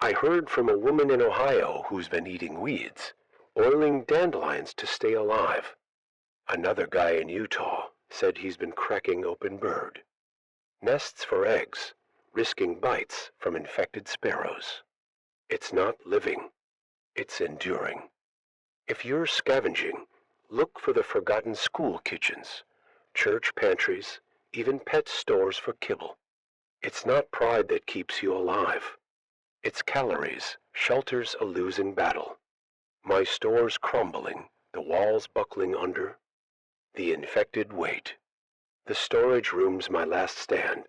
I heard from a woman in Ohio who's been eating weeds, boiling dandelions to stay alive. Another guy in Utah said he's been cracking open bird nests for eggs, risking bites from infected sparrows. It's not living, it's enduring. If you're scavenging, look for the forgotten school kitchens, church pantries, even pet stores for kibble. It's not pride that keeps you alive. It's calories, shelters a losing battle. My store's crumbling, the walls buckling under. The infected wait. The storage room's my last stand,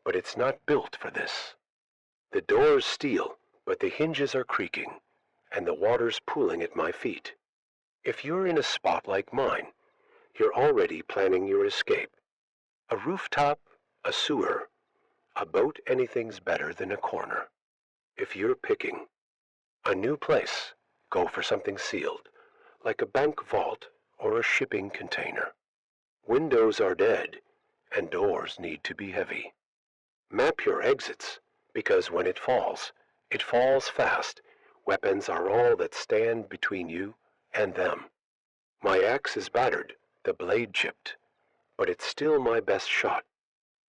but it's not built for this. The door's steel, but the hinges are creaking, and the water's pooling at my feet. If you're in a spot like mine, you're already planning your escape. A rooftop, a sewer, a boat, anything's better than a corner. If you're picking a new place, go for something sealed, like a bank vault or a shipping container. Windows are dead, and doors need to be heavy. Map your exits, because when it falls fast. Weapons are all that stand between you and them. My axe is battered, the blade chipped, but it's still my best shot.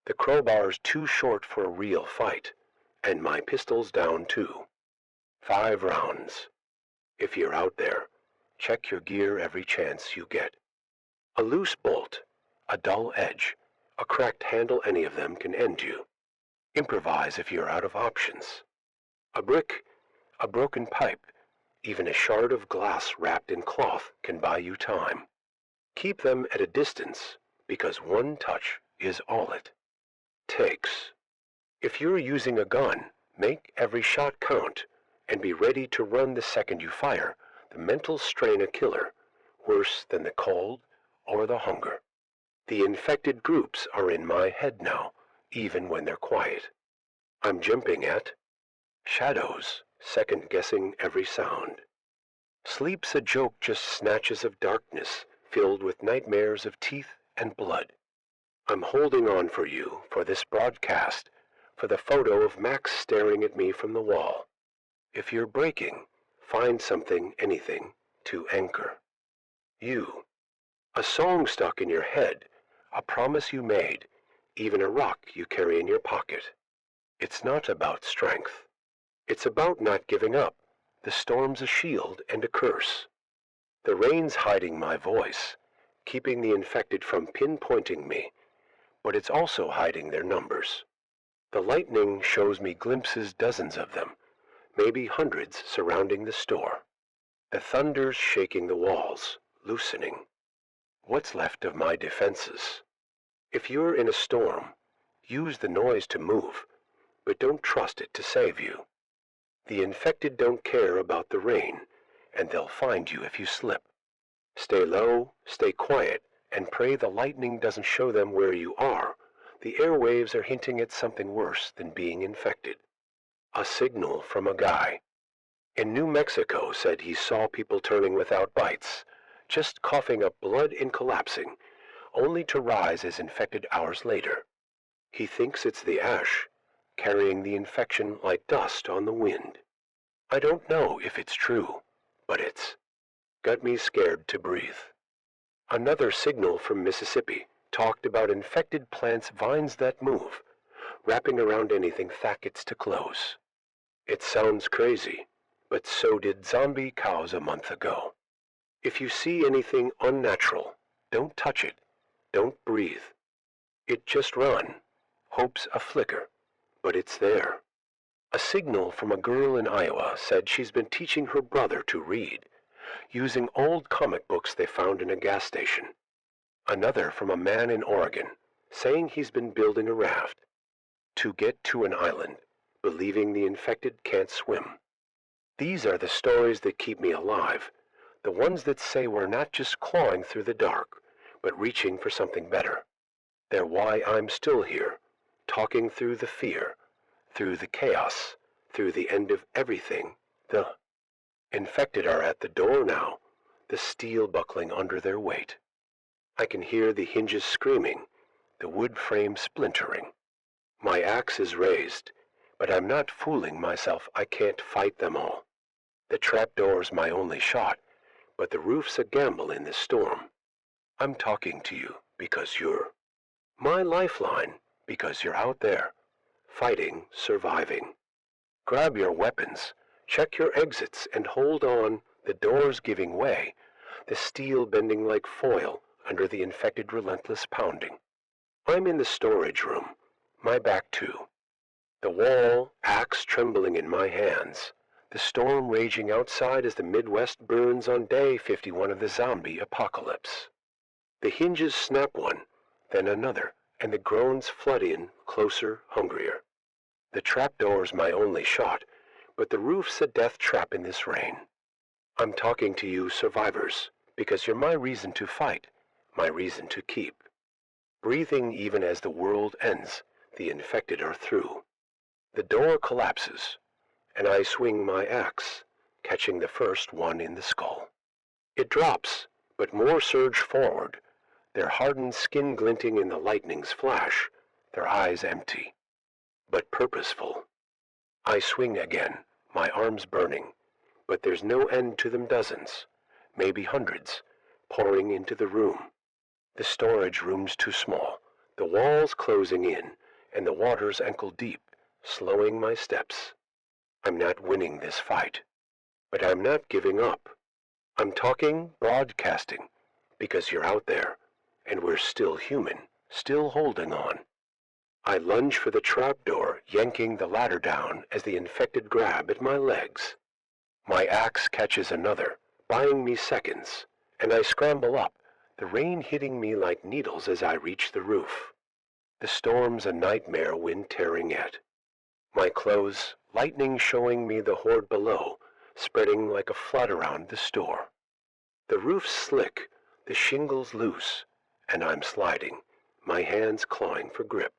The crowbar's too short for a real fight, and my pistol's down too. 5 rounds. If you're out there, check your gear every chance you get. A loose bolt, a dull edge, a cracked handle, any of them can end you. Improvise if you're out of options. A brick, a broken pipe, even a shard of glass wrapped in cloth can buy you time. Keep them at a distance, because one touch is all it. Takes. If you're using a gun, make every shot count, and be ready to run the second you fire. The mental strain a killer, worse than the cold or the hunger. The infected groups are in my head now, even when they're quiet. I'm jumping at shadows, second-guessing every sound. Sleep's a joke, just snatches of darkness, filled with nightmares of teeth and blood. I'm holding on for you, for this broadcast, for the photo of Max staring at me from the wall. If you're breaking, find something, anything, to anchor. You. A song stuck in your head, a promise you made, even a rock you carry in your pocket. It's not about strength. It's about not giving up. The storm's a shield and a curse. The rain's hiding my voice, keeping the infected from pinpointing me, but it's also hiding their numbers. The lightning shows me glimpses, dozens of them, maybe hundreds surrounding the store. The thunder's shaking the walls, loosening. What's left of my defenses? If you're in a storm, use the noise to move, but don't trust it to save you. The infected don't care about the rain, and they'll find you if you slip. Stay low, stay quiet, and pray the lightning doesn't show them where you are. The airwaves are hinting at something worse than being infected. A signal from a guy in New Mexico said he saw people turning without bites, just coughing up blood and collapsing, only to rise as infected hours later. He thinks it's the ash, carrying the infection like dust on the wind. I don't know if it's true, but it's got me scared to breathe. Another signal from Mississippi talked about infected plants, vines that move, wrapping around anything thickets to close. It sounds crazy, but so did zombie cows a month ago. If you see anything unnatural, don't touch it, don't breathe. It just run. Hope's a flicker, but it's there. A signal from a girl in Iowa said she's been teaching her brother to read, using old comic books they found in a gas station. Another from a man in Oregon, saying he's been building a raft to get to an island, believing the infected can't swim. These are the stories that keep me alive, the ones that say we're not just clawing through the dark, but reaching for something better. They're why I'm still here, talking through the fear, through the chaos, through the end of everything. The infected are at the door now, the steel buckling under their weight. I can hear the hinges screaming, the wood frame splintering. My axe is raised, but I'm not fooling myself. I can't fight them all. The trapdoor's my only shot, but the roof's a gamble in this storm. I'm talking to you because you're my lifeline, because you're out there, fighting, surviving. Grab your weapons, check your exits, and hold on. The door's giving way, the steel bending like foil under the infected relentless pounding. I'm in the storage room, my back to the wall, axe trembling in my hands, the storm raging outside as the Midwest burns on day 51 of the zombie apocalypse. The hinges snap one, then another, and the groans flood in, closer, hungrier. The trapdoor's my only shot, but the roof's a death trap in this rain. I'm talking to you survivors, because you're my reason to fight, my reason to keep. Breathing even as the world ends, the infected are through. The door collapses, and I swing my axe, catching the first one in the skull. It drops, but more surge forward, their hardened skin glinting in the lightning's flash, their eyes empty, but purposeful. I swing again, my arms burning, but there's no end to them, dozens, maybe hundreds, pouring into the room. The storage room's too small, the walls closing in, and the water's ankle deep, slowing my steps. I'm not winning this fight, but I'm not giving up. I'm talking, broadcasting, because you're out there, and we're still human, still holding on. I lunge for the trapdoor, yanking the ladder down as the infected grab at my legs. My axe catches another, buying me seconds, and I scramble up, the rain hitting me like needles as I reach the roof. The storm's a nightmare wind tearing at. My clothes, lightning showing me the horde below, spreading like a flood around the store. The roof's slick, the shingles loose, and I'm sliding, my hands clawing for grip.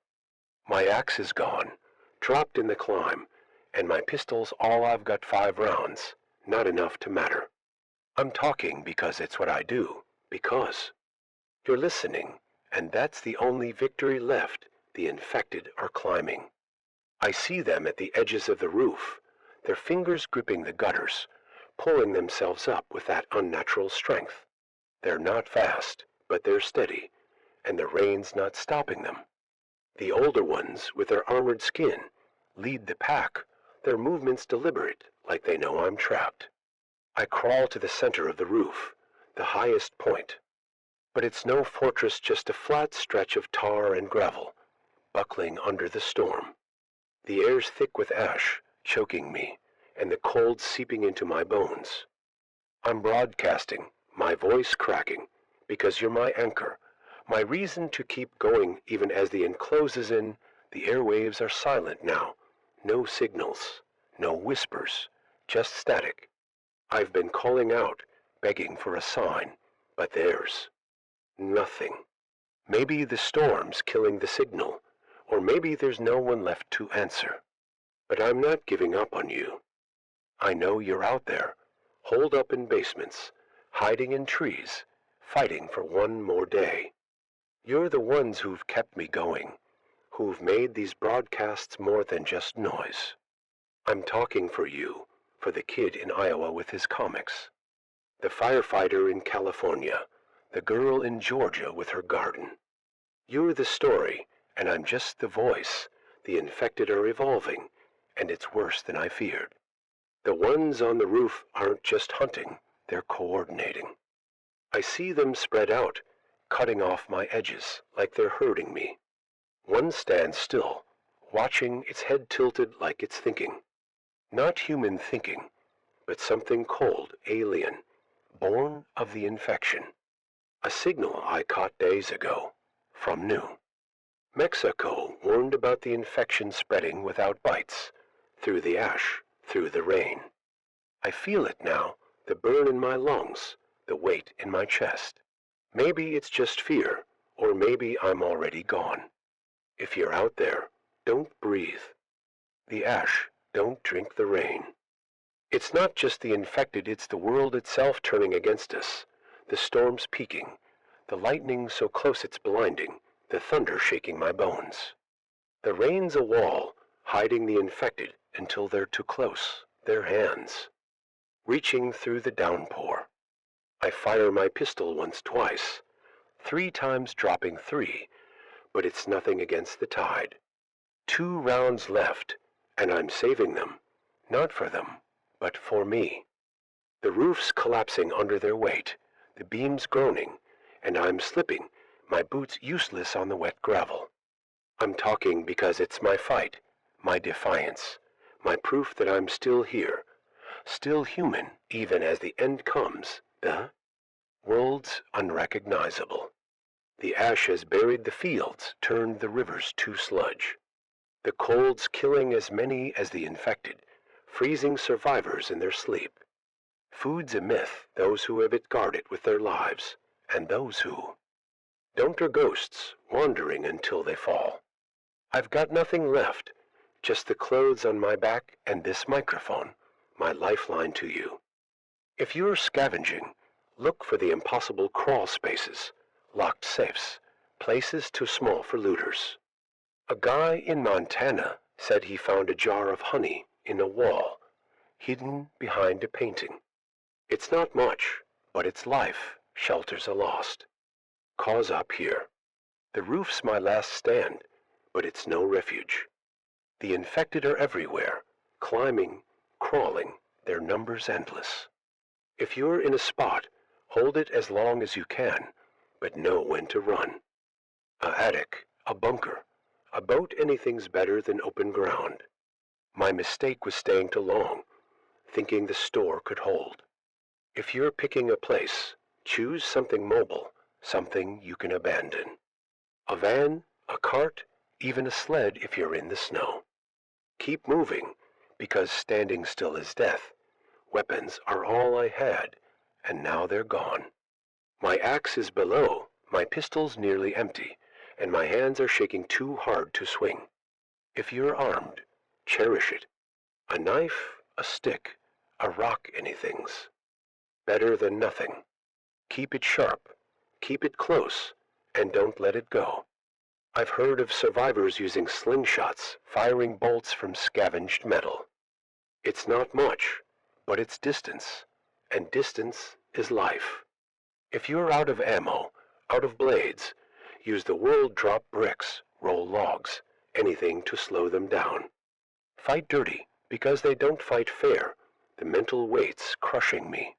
My axe is gone, dropped in the climb, and my pistol's all I've got 5 rounds, not enough to matter. I'm talking because it's what I do, because you're listening, and that's the only victory left. The infected are climbing. I see them at the edges of the roof, their fingers gripping the gutters, pulling themselves up with that unnatural strength. They're not fast, but they're steady, and the rain's not stopping them. The older ones, with their armored skin, lead the pack, their movements deliberate, like they know I'm trapped. I crawl to the center of the roof, the highest point. But it's no fortress, just a flat stretch of tar and gravel, buckling under the storm. The air's thick with ash, choking me, and the cold seeping into my bones. I'm broadcasting, my voice cracking, because you're my anchor, my reason to keep going even as the end closes in. The airwaves are silent now. No signals, no whispers, just static. I've been calling out, begging for a sign, but there's nothing. Maybe the storm's killing the signal, or maybe there's no one left to answer. But I'm not giving up on you. I know you're out there, holed up in basements, hiding in trees, fighting for one more day. You're the ones who've kept me going, who've made these broadcasts more than just noise. I'm talking for you, for the kid in Iowa with his comics, the firefighter in California, the girl in Georgia with her garden. You're the story, and I'm just the voice. The infected are evolving, and it's worse than I feared. The ones on the roof aren't just hunting, they're coordinating. I see them spread out, cutting off my edges like they're hurting me. One stands still, watching, its head tilted like it's thinking. Not human thinking, but something cold, alien, born of the infection. A signal I caught days ago, from New Mexico, warned about the infection spreading without bites, through the ash, through the rain. I feel it now, the burn in my lungs, the weight in my chest. Maybe it's just fear, or maybe I'm already gone. If you're out there, don't breathe the ash, don't drink the rain. It's not just the infected, it's the world itself turning against us. The storm's peaking, the lightning so close it's blinding, the thunder shaking my bones. The rain's a wall, hiding the infected until they're too close, their hands reaching through the downpour. I fire my pistol once, twice, 3 times dropping 3, but it's nothing against the tide. 2 rounds left, and I'm saving them, not for them, but for me. The roof's collapsing under their weight, the beams groaning, and I'm slipping, my boots useless on the wet gravel. I'm talking because it's my fight, my defiance, my proof that I'm still here, still human even as the end comes, the world's unrecognizable. The ash has buried the fields, turned the rivers to sludge. The cold's killing as many as the infected, freezing survivors in their sleep. Food's a myth, those who have it guard it with their lives, and those who don't are ghosts, wandering until they fall. I've got nothing left, just the clothes on my back and this microphone, my lifeline to you. If you're scavenging, look for the impossible crawl spaces, locked safes, places too small for looters. A guy in Montana said he found a jar of honey in a wall, hidden behind a painting. It's not much, but it's life, shelters are lost. Cause up here. The roof's my last stand, but it's no refuge. The infected are everywhere, climbing, crawling, their numbers endless. If you're in a spot, hold it as long as you can, but know when to run. A attic, a bunker, a boat, anything's better than open ground. My mistake was staying too long, thinking the store could hold. If you're picking a place, choose something mobile, something you can abandon. A van, a cart, even a sled if you're in the snow. Keep moving, because standing still is death. Weapons are all I had, and now they're gone. My axe is below, my pistol's nearly empty, and my hands are shaking too hard to swing. If you're armed, cherish it. A knife, a stick, a rock, anything's better than nothing. Keep it sharp, keep it close, and don't let it go. I've heard of survivors using slingshots, firing bolts from scavenged metal. It's not much, but it's distance, and distance is life. If you're out of ammo, out of blades, use the world drop bricks, roll logs, anything to slow them down. Fight dirty, because they don't fight fair, the mental weight's crushing me.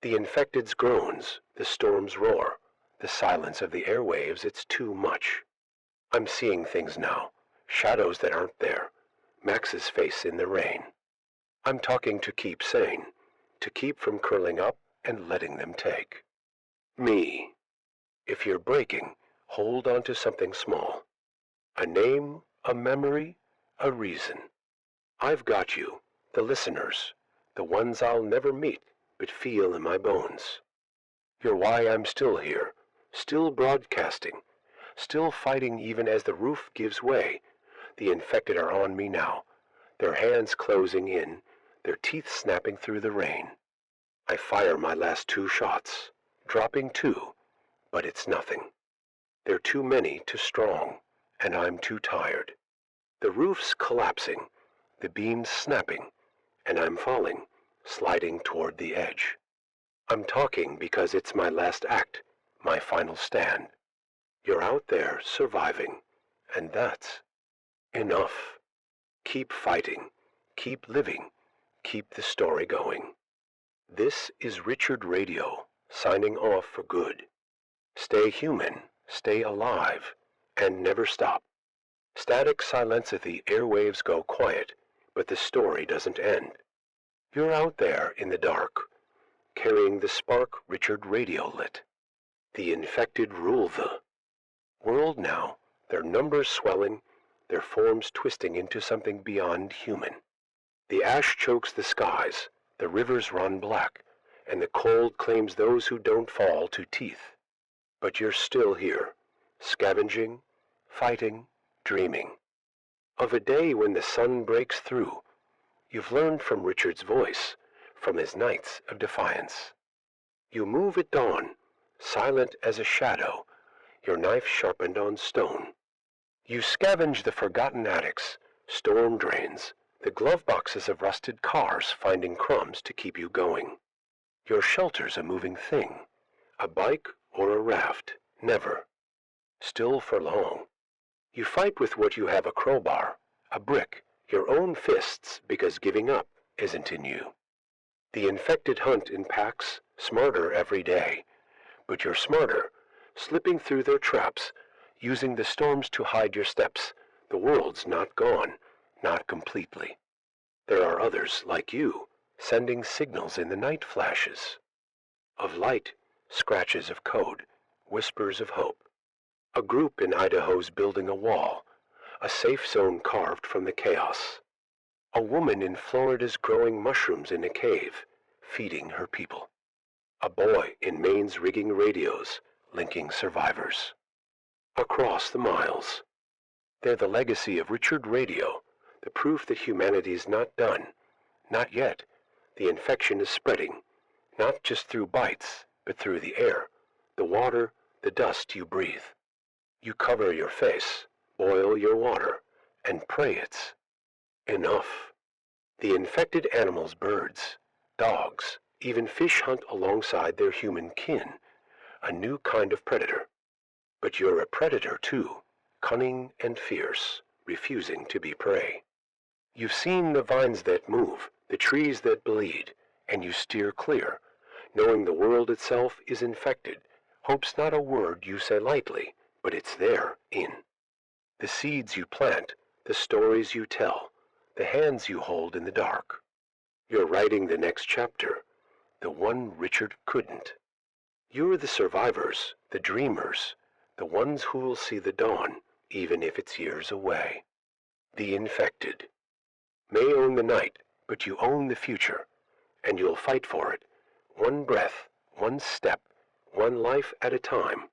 The infected's groans, the storm's roar, the silence of the airwaves, it's too much. I'm seeing things now, shadows that aren't there, Max's face in the rain. I'm talking to keep sane, to keep from curling up and letting them take me. If you're breaking, hold on to something small. A name, a memory, a reason. I've got you, the listeners, the ones I'll never meet but feel in my bones. You're why I'm still here, still broadcasting, still fighting even as the roof gives way. The infected are on me now, their hands closing in, their teeth snapping through the rain. I fire my last 2 shots, dropping 2, but it's nothing. They're too many, too strong, and I'm too tired. The roof's collapsing, the beams snapping, and I'm falling, sliding toward the edge. I'm talking because it's my last act, my final stand. You're out there surviving, and that's enough. Keep fighting, keep living, keep the story going. This is Richard Radio, signing off for good. Stay human, stay alive, and never stop. Static silenceth the airwaves go quiet, but the story doesn't end. You're out there in the dark, carrying the spark Richard Radio lit. The infected rule the world now, their numbers swelling, their forms twisting into something beyond human. The ash chokes the skies, the rivers run black, and the cold claims those who don't fall to teeth. But you're still here, scavenging, fighting, dreaming. Of a day when the sun breaks through. You've learned from Richard's voice, from his nights of defiance. You move at dawn, silent as a shadow, your knife sharpened on stone. You scavenge the forgotten attics, storm drains, the glove boxes of rusted cars, finding crumbs to keep you going. Your shelter's a moving thing, a bike or a raft, never. Still for long. You fight with what you have, a crowbar, a brick, your own fists, because giving up isn't in you. The infected hunt in packs, smarter every day, but you're smarter, slipping through their traps, using the storms to hide your steps. The world's not gone, not completely. There are others like you, sending signals in the night flashes. Of light, scratches of code, whispers of hope. A group in Idaho's building a wall, a safe zone carved from the chaos. A woman in Florida's growing mushrooms in a cave, feeding her people. A boy in Maine's rigging radios, linking survivors. Across the miles. They're the legacy of Richard Radio, the proof that humanity's not done. Not yet. The infection is spreading, not just through bites, but through the air, the water, the dust you breathe. You cover your face, boil your water, and pray it's enough. The infected animals, birds, dogs, even fish hunt alongside their human kin, a new kind of predator. But you're a predator too, cunning and fierce, refusing to be prey. You've seen the vines that move, the trees that bleed, and you steer clear, knowing the world itself is infected. Hope's not a word you say lightly, but it's there, in the seeds you plant, the stories you tell, the hands you hold in the dark. You're writing the next chapter, the one Richard couldn't. You're the survivors, the dreamers, the ones who'll see the dawn, even if it's years away. The infected may own the night, but you own the future, and you'll fight for it, one breath, one step, one life at a time.